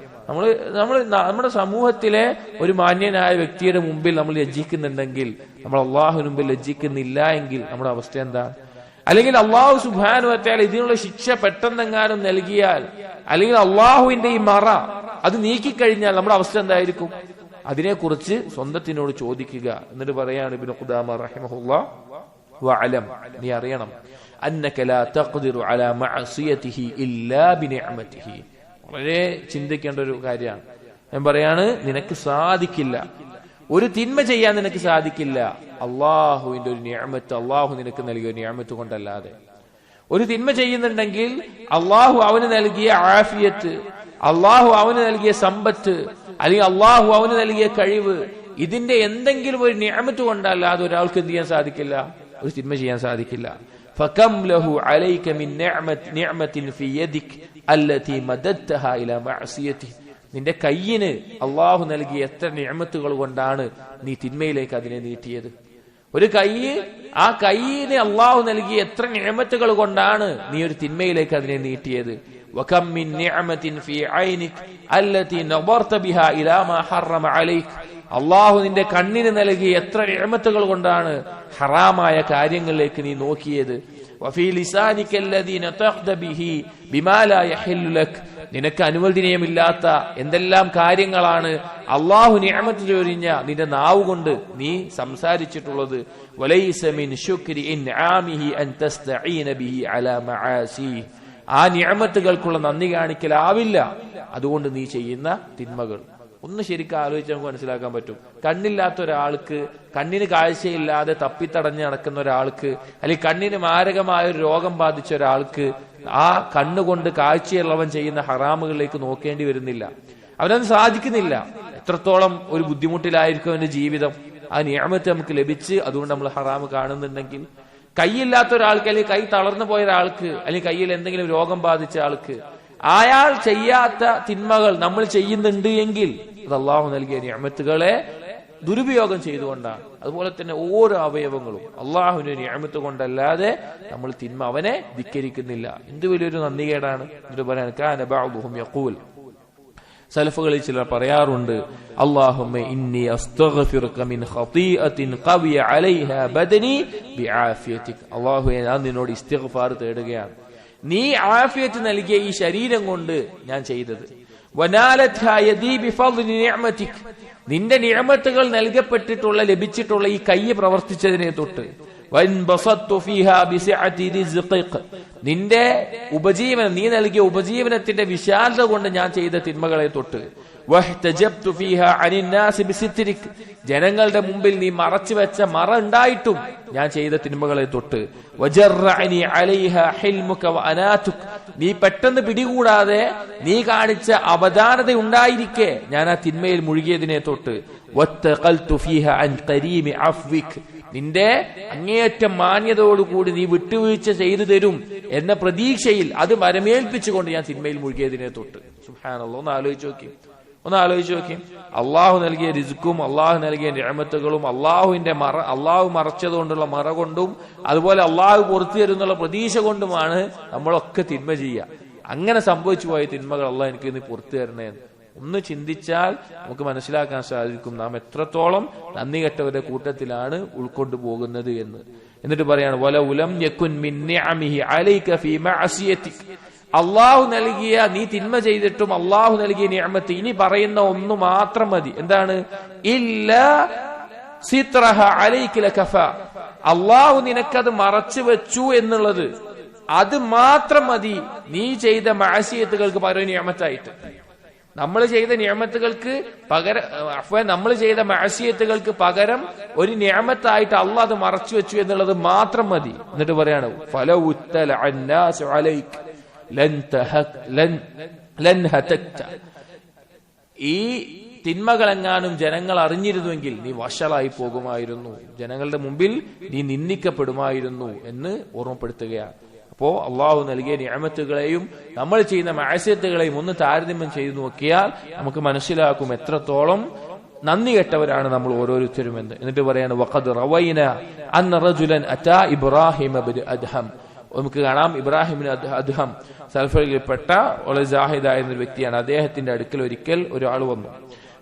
നമ്മുടെ സമൂഹത്തിലെ ഒരു മാന്യനായ വ്യക്തിയുടെ മുമ്പിൽ നമ്മൾ ലജ്ജിക്കുന്നുണ്ടെങ്കിൽ, നമ്മൾ അള്ളാഹുവിന് മുമ്പിൽ ലജ്ജിക്കുന്നില്ല എങ്കിൽ നമ്മുടെ അവസ്ഥ എന്താ? അല്ലെങ്കിൽ അള്ളാഹു സുബ്ഹാനഹു വ തആല ഇതിനുള്ള ശിക്ഷ പെട്ടെന്നെങ്ങാനും നൽകിയാൽ, അല്ലെങ്കിൽ അള്ളാഹുവിന്റെ ഈ മറ അത് നീക്കിക്കഴിഞ്ഞാൽ നമ്മുടെ അവസ്ഥ എന്തായിരിക്കും? അതിനെക്കുറിച്ച് സ്വന്തത്തിനോട് ചോദിക്കുക. എന്നിട്ട് പറയാണ് ഇബ്നു ഖുദാമ റഹിമഹുല്ലാഹ്, വഅലം, നീ അറിയണം, അന്നക ലാ തഖ്ദിറു അലാ മഅസിയതിഹി ഇല്ലാ ബിനിഅമതിഹി. വളരെ ചിന്തിക്കേണ്ട ഒരു കാര്യമാണ്. ഞാൻ പറയാണ്, നിനക്ക് സാധിക്കില്ല, ഒരു തിന്മ ചെയ്യാൻ നിനക്ക് സാധിക്കില്ല അള്ളാഹുവിന്റെ ഒരു നിഅമത്ത്, അള്ളാഹു നിനക്ക് നൽകിയ ഒരു നിഅമത്ത് കൊണ്ടല്ലാതെ. ഒരു തിന്മ ചെയ്യുന്നുണ്ടെങ്കിൽ അള്ളാഹു അവന് നൽകിയ ആഫിയത്ത്, അള്ളാഹു അവന് നൽകിയ സമ്പത്ത്, അല്ലെങ്കിൽ അള്ളാഹു അവന് നൽകിയ കഴിവ്, ഇതിന്റെ എന്തെങ്കിലും ഒരു നിഅമത്ത് കൊണ്ടല്ലാതെ ഒരാൾക്ക് എന്ത് ചെയ്യാൻ സാധിക്കില്ല? ഒരു തിന്മ ചെയ്യാൻ സാധിക്കില്ല. فكم له عليك من نعمة في يدك التي مددتها إلى معصيته. നിന്റെ കയ്യിന് അള്ളാഹു നൽകിയ എത്ര നിഅമത്തുകൾ കൊണ്ടാണ് നീ തിന്മയിലേക്ക് അതിനെ നീട്ടിയത്? ഒരു ആ കയ്യിന് അള്ളാഹു നൽകിയ എത്ര നിഅമത്തുകൾ കൊണ്ടാണ് നീ ഒരു തിന്മയിലേക്ക് അതിനെ നീട്ടിയത്? وكم من نعمة في عينك التي نظرت بها إلى ما حرم عليك. അള്ളാഹു നിന്റെ കണ്ണിന് നൽകിയ എത്ര നിഅമത്തുകൾ കൊണ്ടാണ് ഹറാമായ കാര്യങ്ങളിലേക്ക് നീ നോക്കിയത്? വഫീ ലിസാനിക الذي نطقت به بما لا يحل لك. നിനക്ക് അനുവദനീയമില്ലാത്ത എന്തെല്ലാം കാര്യങ്ങളാണ് അള്ളാഹു നിഅമത്ത് ചൊരിഞ്ഞ നിന്റെ നാവ് കൊണ്ട് നീ സംസാരിച്ചിട്ടുള്ളത്? വലൈസ മിൻ ശുക്രി ഇൻആമിഹി അൻ തസ്തഈന ബിഹി അലാ മആസി. ആ നിഅമത്തുകൾക്കുള്ള നന്ദി കാണിക്കലാവില്ല അതുകൊണ്ട് നീ ചെയ്യുന്ന തിന്മകൾ. ഒന്ന് ശരിക്കും ആലോചിച്ച് നമുക്ക് മനസ്സിലാക്കാൻ പറ്റും. കണ്ണില്ലാത്ത ഒരാൾക്ക്, കണ്ണിന് കാഴ്ചയില്ലാതെ തപ്പിത്തടഞ്ഞ് നടക്കുന്ന ഒരാൾക്ക്, അല്ലെങ്കിൽ കണ്ണിന് മാരകമായ ഒരു രോഗം ബാധിച്ച ഒരാൾക്ക് ആ കണ്ണുകൊണ്ട് കാഴ്ചയുള്ളവൻ ചെയ്യുന്ന ഹറാമുകളിലേക്ക് നോക്കേണ്ടി വരുന്നില്ല, അവനത് സാധിക്കുന്നില്ല. എത്രത്തോളം ഒരു ബുദ്ധിമുട്ടിലായിരിക്കും അവന്റെ ജീവിതം. ആ നിഅമത്ത് നമുക്ക് ലഭിച്ച് അതുകൊണ്ട് നമ്മൾ ഹറാമ് കാണുന്നുണ്ടെങ്കിൽ, കൈയില്ലാത്ത ഒരാൾക്ക്, അല്ലെങ്കിൽ കൈ തളർന്നു പോയ ഒരാൾക്ക്, അല്ലെങ്കിൽ കയ്യിൽ എന്തെങ്കിലും രോഗം ബാധിച്ച ആൾക്ക്, അയാൾ ചെയ്യാത്ത തിന്മകൾ നമ്മൾ ചെയ്യുന്നുണ്ട് എങ്കിൽ അത് അള്ളാഹു നൽകിയ നിഅമത്തുകളെ ദുരുപയോഗം ചെയ്തുകൊണ്ടാണ്. അതുപോലെ തന്നെ ഓരോ അവയവങ്ങളും അള്ളാഹുവിന്റെ നിഅമത്ത് കൊണ്ടല്ലാതെ നമ്മൾ തിന്മ അവനെ ധിക്കരിക്കുന്നില്ല. എന്ത് വലിയൊരു നന്ദികേടാണ്. എന്നിട്ട് പറയാൻ കാന ബഅദുഹും യഖൂൽ, സലഫുകളിൽ ചിലർ പറയാറുണ്ട്, അല്ലാഹുമ്മ ഇന്നി അസ്തഗ്ഫിറുക മിൻ ഖതീഅത്തിൻ ഖവിയ അലൈഹാ ബദനി ബിആഫിയതിക. അല്ലാഹുവേ, ഞാൻ നിന്നോട് ഇസ്തിഗ്ഫാർ തേടുകയാണ്, നീ ആഫിയത്ത് നൽകിയ ഈ ശരീരം കൊണ്ട് ഞാൻ ചെയ്തത്. നിന്റെ നിഅമത്തുകൾ നൽകപ്പെട്ടിട്ടുള്ള ലഭിച്ചിട്ടുള്ള ഈ കൈ പ്രവർത്തിച്ചതിനെ തൊട്ട്, നിന്റെ ഉപജീവനം, നീ നൽകിയ ഉപജീവനത്തിന്റെ വിശാലത കൊണ്ട് ഞാൻ ചെയ്ത തിന്മകളെ തൊട്ട്, ജനങ്ങളുടെ മുമ്പിൽ നീ മറച്ചു വെച്ച മറ ഉണ്ടായിട്ടും ഞാൻ ചെയ്ത തിന്മകളെ തൊട്ട്, നീ പെട്ടെന്ന് പിടികൂടാതെ നീ കാണിച്ച അവധാനത ഉണ്ടായിരിക്കെ ഞാൻ ആ തിന്മയിൽ മുഴുകിയതിനെ തൊട്ട്, നിന്റെ അങ്ങേയറ്റം മാന്യതയോടുകൂടി നീ വിട്ടുവീഴ്ച ചെയ്തു തരും എന്ന പ്രതീക്ഷയിൽ അത് മരമേൽപ്പിച്ചുകൊണ്ട് ഞാൻ തിന്മയിൽ മുഴുകിയതിനെ തൊട്ട്. സുബ്ഹാനല്ലാഹ്, ഒന്ന് ആലോചിച്ച് നോക്കി. അള്ളാഹു നൽകിയ റിസ്ക്കും അള്ളാഹു നൽകിയ നിഅമത്തുകളും അള്ളാഹു മറച്ചതുകൊണ്ടുള്ള മറ കൊണ്ടും അതുപോലെ അള്ളാഹു പുറത്തു തരുന്നുള്ള പ്രതീക്ഷ കൊണ്ടുമാണ് നമ്മളൊക്കെ തിന്മ ചെയ്യുക. അങ്ങനെ സംഭവിച്ചു പോയ തിന്മകൾ അള്ളാഹ് എനിക്ക് ഇന്ന് പുറത്തു തരണേ. ഒന്ന് ചിന്തിച്ചാൽ നമുക്ക് മനസ്സിലാക്കാൻ സാധിക്കും നാം എത്രത്തോളം നന്ദി കെട്ടവരുടെ കൂട്ടത്തിലാണ് ഉൾക്കൊണ്ടു പോകുന്നത് എന്ന്. എന്നിട്ട് പറയാണ്, വലൗലം യകുൻ മിൻ നിഅമിഹി അലൈക ഫീ മഅസിയതിക, അള്ളാഹു നൽകിയ, നീ തിന്മ ചെയ്തിട്ടും അള്ളാഹു നൽകിയ നിഅമത്ത് ഇനി പറയുന്ന ഒന്ന് മാത്രം മതി. എന്താണ്? ഇല്ലാ സിത്രഹ അലൈക ലകഫ, അള്ളാഹു നിനക്കത് മറച്ചു വെച്ചു എന്നുള്ളത്, അത് മാത്രം മതി നീ ചെയ്ത മഅസിയത്തുകൾക്ക് പകരം നിഅമത്തായിട്ട്. നമ്മൾ ചെയ്ത നിഅമത്തുകൾക്ക് പകരം, നമ്മൾ ചെയ്ത മഅസിയത്തുകൾക്ക് പകരം ഒരു നിഅമത്തായിട്ട് അള്ളാഹ് അത് മറച്ചു വെച്ചു എന്നുള്ളത് മാത്രം മതി. എന്നിട്ട് പറയാണ്, ഫലൗ ഉത്തല അന്നാസു അലൈക ലൻ ഹതക്ത, ഈ തിന്മകളെങ്ങാനും ജനങ്ങൾ അറിഞ്ഞിരുന്നുവെങ്കിൽ നീ വഷളായി പോകുമായിരുന്നു, ജനങ്ങളുടെ മുമ്പിൽ നീ നിന്ദിക്കപ്പെടുമായിരുന്നു എന്ന് ഓർമ്മപ്പെടുത്തുകയാണ്. അപ്പോ അള്ളാഹു നൽകിയ നിഅമത്തുകളെയും നമ്മൾ ചെയ്യുന്ന മഅസിയത്തുകളെയും ഒന്ന് താരതമ്യം ചെയ്തു നോക്കിയാൽ നമുക്ക് മനസ്സിലാക്കും എത്രത്തോളം നന്ദി കെട്ടവരാണ് നമ്മൾ ഓരോരുത്തരും എന്ന്. എന്നിട്ട് പറയാണ്, വഖദ് റവൈന അന്ന റജുലൻ അതാ ഇബ്രാഹിം ഇബ്നു അദ്ഹം, നമുക്ക് കാണാം ഇബ്രാഹിമിന് അദ്ഹം സൽഫയിൽപ്പെട്ട വളരെ ജാഹിദായ ഒരു വ്യക്തിയാണ്. അദ്ദേഹത്തിന്റെ അടുക്കൽ ഒരിക്കൽ ഒരാൾ വന്നു.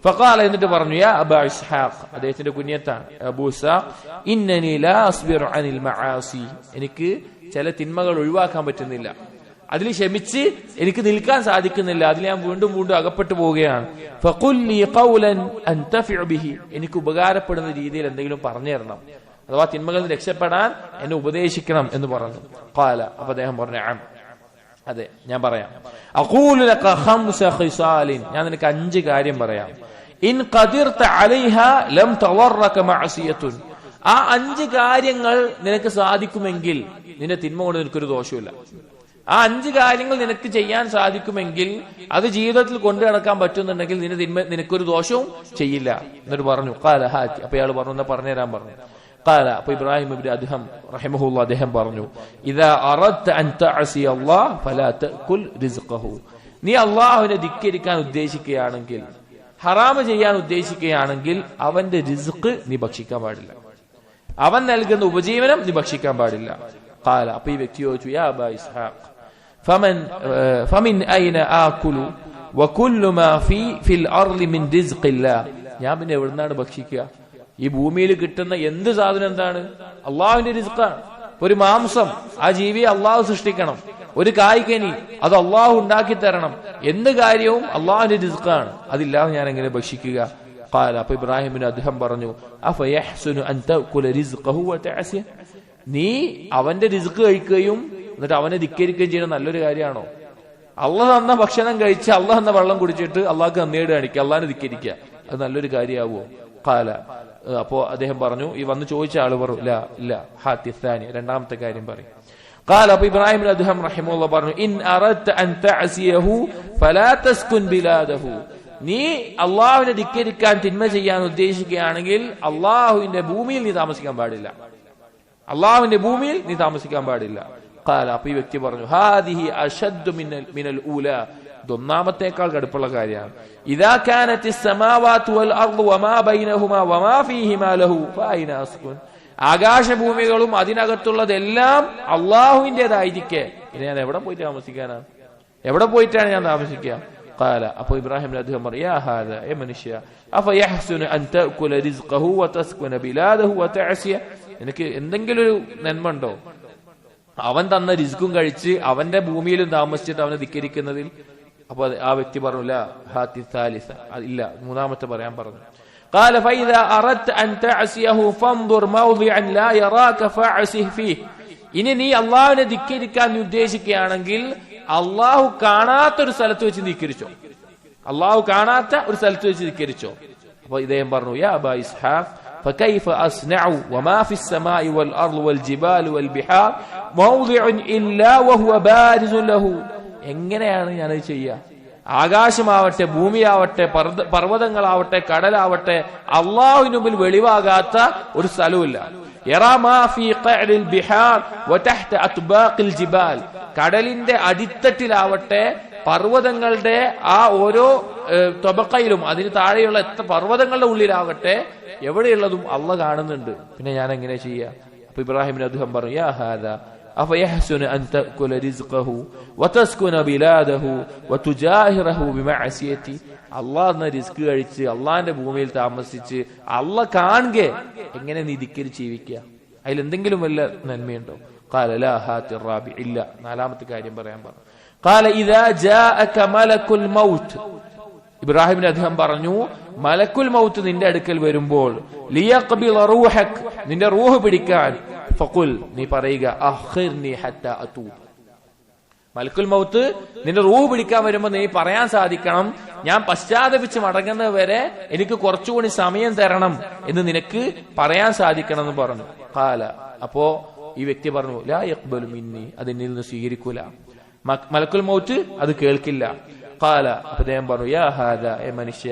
ഫഖാല, എന്നിട്ട് പറഞ്ഞു, യാ അബാ ഇസ്ഹാഖ്, അദ്ദേഹത്തിന്റെ കുഞ്ഞത്താണ് അബൂ ഇസ്ഹാഖ്, ഇന്നനി ലാ അസ്ബിറു അനിൽ മആസി, എനിക്ക് ചില തിന്മകൾ ഒഴിവാക്കാൻ പറ്റുന്നില്ല, അതിൽ ക്ഷമിച്ച് എനിക്ക് നിൽക്കാൻ സാധിക്കുന്നില്ല, അതിൽ ഞാൻ വീണ്ടും വീണ്ടും അകപ്പെട്ടു പോവുകയാണ്. ഫഖുൽ ലി ഖൗലൻ അൻതഫിഉ ബിഹി, എനിക്ക് ഉപകാരപ്പെടുന്ന രീതിയിൽ എന്തെങ്കിലും പറഞ്ഞു തരണം, അഥവാ തിന്മകളിൽ നിന്ന് രക്ഷപ്പെടാൻ എന്നെ ഉപദേശിക്കണം എന്ന് പറഞ്ഞു. ഖാല, അപ്പൊ അദ്ദേഹം പറഞ്ഞു, അതെ ഞാൻ പറയാം. അഖൂലു ലക ഖംസ ഖിസാലിൻ, ഞാൻ നിനക്ക് 5 കാര്യം പറയാം. ഇൻ ഖദിർത അലൈഹാ ലം തവറക മഅസിയത്തുൻ, ആ 5 കാര്യങ്ങൾ നിനക്ക് സാധിക്കുമെങ്കിൽ നിന്റെ തിന്മ കൊണ്ട് നിനക്കൊരു ദോഷമില്ല. ആ 5 കാര്യങ്ങൾ നിനക്ക് ചെയ്യാൻ സാധിക്കുമെങ്കിൽ, അത് ജീവിതത്തിൽ കൊണ്ടു നടക്കാൻ പറ്റുന്നുണ്ടെങ്കിൽ നിന്റെ തിന്മ നിനക്കൊരു ദോഷവും ചെയ്യില്ല. എന്നിട്ട് പറഞ്ഞു, ഖാല ഹാത്തി, അപ്പൊ ഇയാൾ പറഞ്ഞു, എന്നാ പറഞ്ഞുതരാൻ പറഞ്ഞു. ഖാല, അപ്പൊ ഇബ്രാഹിം ഇബ്നു അദ്ഹം റഹിമഹുല്ലാ അദ്ദേഹം പറഞ്ഞു, ഇദാ അറദ്ത അൻ തഅസി അല്ലാഹ് ഫലാ തഅകുൽ റിസ്ഖഹു, നീ അല്ലാഹുവിനെ ധിക്കരിക്കാൻ ഉദ്ദേശിക്കുകയാണെങ്കിൽ, ഹറാമ് ചെയ്യാൻ ഉദ്ദേശിക്കുകയാണെങ്കിൽ അവന്റെ റിസ്ഖ് നീ ഭക്ഷിക്കാൻ പാടില്ല, അവൻ നൽകുന്ന ഉപജീവനം നീ ഭക്ഷിക്കാൻ പാടില്ല. ഖാല, അപ്പൊ ഈ വ്യക്തി ചോദിച്ചു, യാ അബാ ഇസ്ഹാഖ് ഫമിൻ ഐന ആകുലു വകുല്ലു മാ ഫിൽ അർളി മിൻ റിസ്ഖില്ലാഹ്, ഞാൻ പിന്നെ എവിടുന്നാണ് ഭക്ഷിക്കുക? ഈ ഭൂമിയിൽ കിട്ടുന്ന എന്ത് സാധനം എന്താണ്? അള്ളാഹുവിന്റെ റിസ്ഖാണ്. ഒരു മാംസം, ആ ജീവിയെ അള്ളാഹു സൃഷ്ടിക്കണം, ഒരു കായ്ക്കനി അത് അള്ളാഹു ഉണ്ടാക്കി തരണം, എന്ത് കാര്യവും അള്ളാഹുവിന്റെ റിസ്ഖാണ്, അതില്ലാതെ ഞാൻ എങ്ങനെ ഭക്ഷിക്കുക? ഖാല, അപ്പൊ ഇബ്രാഹിമിന് അദ്ദേഹം പറഞ്ഞു, അഫയഹ്സുനു അൻ തഅകുല റിസ്ഖഹു വതഅസിയ, നീ അവന്റെ റിസ്ക് കഴിക്കുകയും എന്നിട്ട് അവനെ ധിക്കരിക്കുകയും ചെയ്യുന്ന നല്ലൊരു കാര്യമാണോ? അള്ളാഹ് തന്ന ഭക്ഷണം കഴിച്ച് അള്ളാഹ് തന്ന വെള്ളം കുടിച്ചിട്ട് അള്ളാഹ്ക്ക് നന്ദിയോട് കാണിക്കുക, അള്ളാഹിനെ ധിക്കരിക്കുക, അത് നല്ലൊരു കാര്യമാവോ? ഖാല, അപ്പോ അദ്ദേഹം പറഞ്ഞു, ഈ വന്ന് ചോദിച്ച ആള് പറഞ്ഞു, ഇല്ല ഹാത്തിസ്ഥാനി, രണ്ടാമത്തെ കാര്യം പറയും. ഖാല, അപ്പൊ ഇബ്രാഹിം അദ്ദേഹം റഹിമഹുല്ലാഹ് പറഞ്ഞു, ഇൻ അറദ്ത അൻ തഅസിയഹു ഫലാ തസ്കുൻ ബിലാദഹു, നീ അള്ളാഹുവിനെ ധിക്കരിക്കാൻ തിന്മ ചെയ്യാൻ ഉദ്ദേശിക്കുകയാണെങ്കിൽ അള്ളാഹുവിന്റെ ഭൂമിയിൽ നീ താമസിക്കാൻ പാടില്ല, അള്ളാഹുവിന്റെ ഭൂമിയിൽ നീ താമസിക്കാൻ പാടില്ല. ഖാല, അപ്പൊ ഈ വ്യക്തി പറഞ്ഞു, ഹാദിഹി അശദ്ദു മിനൽ ഊലാ, ഒന്നാമത്തേക്കാൾ കടുപ്പുള്ള കാര്യമാണ്. ഇദാ കാനത്തിസ് സമാവാതു വൽ അർളു വമാ ബൈനഹുമാ വമാ ഫീഹിമാ ലഹു ഫഅൈന അസ്കുൻ, ആകാശഭൂമികളും അതിനകത്തുള്ളതെല്ലാം അള്ളാഹുവിന്റേതായിരിക്കെ പിന്നെ ഞാൻ എവിടെ പോയിട്ട് താമസിക്കാനാണ്? എവിടെ പോയിട്ടാണ് ഞാൻ താമസിക്കുക? ഖാല, അപ്പൊ ഇബ്രാഹിം അദ്ദേഹം പറഞ്ഞു, യാ ഹാദാ, ഏ മനുഷ്യ, അഫയഹ്സുനു അൻ തഅകുല റിസ്ഖഹു വതസ്കുന ബിലാദഹു വതഅസിയ, നിനക്ക് എന്തെങ്കിലും ഒരു നന്മ ഉണ്ടോ? അവൻ തന്ന റിസ്കും കഴിച്ച് അവന്റെ ഭൂമിയിലും താമസിച്ചിട്ട് അവനെ ധിക്കരിക്കുന്നതിൽ അപ്പൊ ആ വ്യക്തി പറഞ്ഞില്ല ഇല്ല, മൂന്നാമത്തെ പറയാൻ പറഞ്ഞു. قال فإذا أردت أن تعصيه فانظر موضعا لا يراك فاعصه فيه. ഇനി നീ അള്ളാഹുവിനെ ധിക്കരിക്കാൻ ഉദ്ദേശിക്കുകയാണെങ്കിൽ അള്ളാഹു കാണാത്തൊരു സ്ഥലത്ത് വെച്ച് ധിക്കരിച്ചോ, അള്ളാഹു കാണാത്ത ഒരു സ്ഥലത്ത് വെച്ച് ധിക്കരിച്ചോ. അപ്പൊ ഇദ്ദേഹം പറഞ്ഞു, യാ അബാ ഇസ്ഹാഖ് فكيف أصنع وما في السماء والأرض والجبال والبحار موضع إلا وهو بارز له. എങ്ങനെയാണ് ഞാനത് ചെയ്യുക? ആകാശമാവട്ടെ, ഭൂമിയാവട്ടെ, പർവ്വതങ്ങളാവട്ടെ, കടലാവട്ടെ, അള്ളാഹുവിന് മുമ്പിൽ വെളിവാകാത്ത ഒരു സ്ഥലവുമില്ല. കടലിന്റെ അടിത്തട്ടിലാവട്ടെ, പർവ്വതങ്ങളുടെ ആ ഓരോ തൊബക്കയിലും അതിന് താഴെയുള്ള പർവ്വതങ്ങളുടെ ഉള്ളിലാവട്ടെ, എവിടെയുള്ളതും അള്ള കാണുന്നുണ്ട്. പിന്നെ ഞാൻ എങ്ങനെ ചെയ്യാ? അപ്പൊ ഇബ്രാഹിമിന് അദ്ദേഹം പറഞ്ഞു, യാ ഹാദാ അഫയഹ്സുനു അൻ തഅകുല റിസ്ഖഹു വതസ്കുന ബിലാദഹു വതുജാഹിറഹു ബിമഅസിയതി. അള്ളാഹ് റിസ്ക് കഴിച്ച് അള്ളാഹിന്റെ ഭൂമിയിൽ താമസിച്ച് അള്ള കാണുക എങ്ങനെ നീ ധിക്കരിച്ച് ജീവിക്കുക? അതിൽ എന്തെങ്കിലും വല്ല നന്മയുണ്ടോ? ഖാല ലാ ഹാത്തി റാബി, ഇല്ല. നാലാമത്തെ കാര്യം പറയാൻ പറഞ്ഞു. ഖാല ഇദാ ജാഅക മലക്കുൽ മൗത്ത്. ഇബ്രാഹിമിന് അദ്ദേഹം പറഞ്ഞു, മലക്കുൽ മൗത്ത് നിന്റെ അടുക്കൽ വരുമ്പോൾ ലിയഖ്ബിള റൂഹക്, നിന്റെ റൂഹ് പിടിക്കാൻ, ഫഖുൽ, നീ പറയുക, അഖിർനി ഹത്താ അതൂബ്. മലക്കുൽ മൗത്ത് നിന്റെ റൂഹ് പിടിക്കാൻ വരുമ്പോൾ നീ പറയാൻ സാധിക്കണം, ഞാൻ പശ്ചാത്തപിച്ച് മടങ്ങുന്നത് വരെ എനിക്ക് കുറച്ചുകൂടി സമയം തരണം എന്ന് നിനക്ക് പറയാൻ സാധിക്കണം എന്ന് പറഞ്ഞു. ഖാല, അപ്പോ ഈ വ്യക്തി പറഞ്ഞു, ലാ യഖ്ബലു മിന്നി, അത് എന്നിൽ നിന്ന് സ്വീകരിക്കൂല. മലക്കുൽ മൗത്ത് അത് കേൾക്കില്ല. ഖാല, അദ്ദേഹം പറഞ്ഞു, യാ ഹാദാ, എ മനുഷ്യ,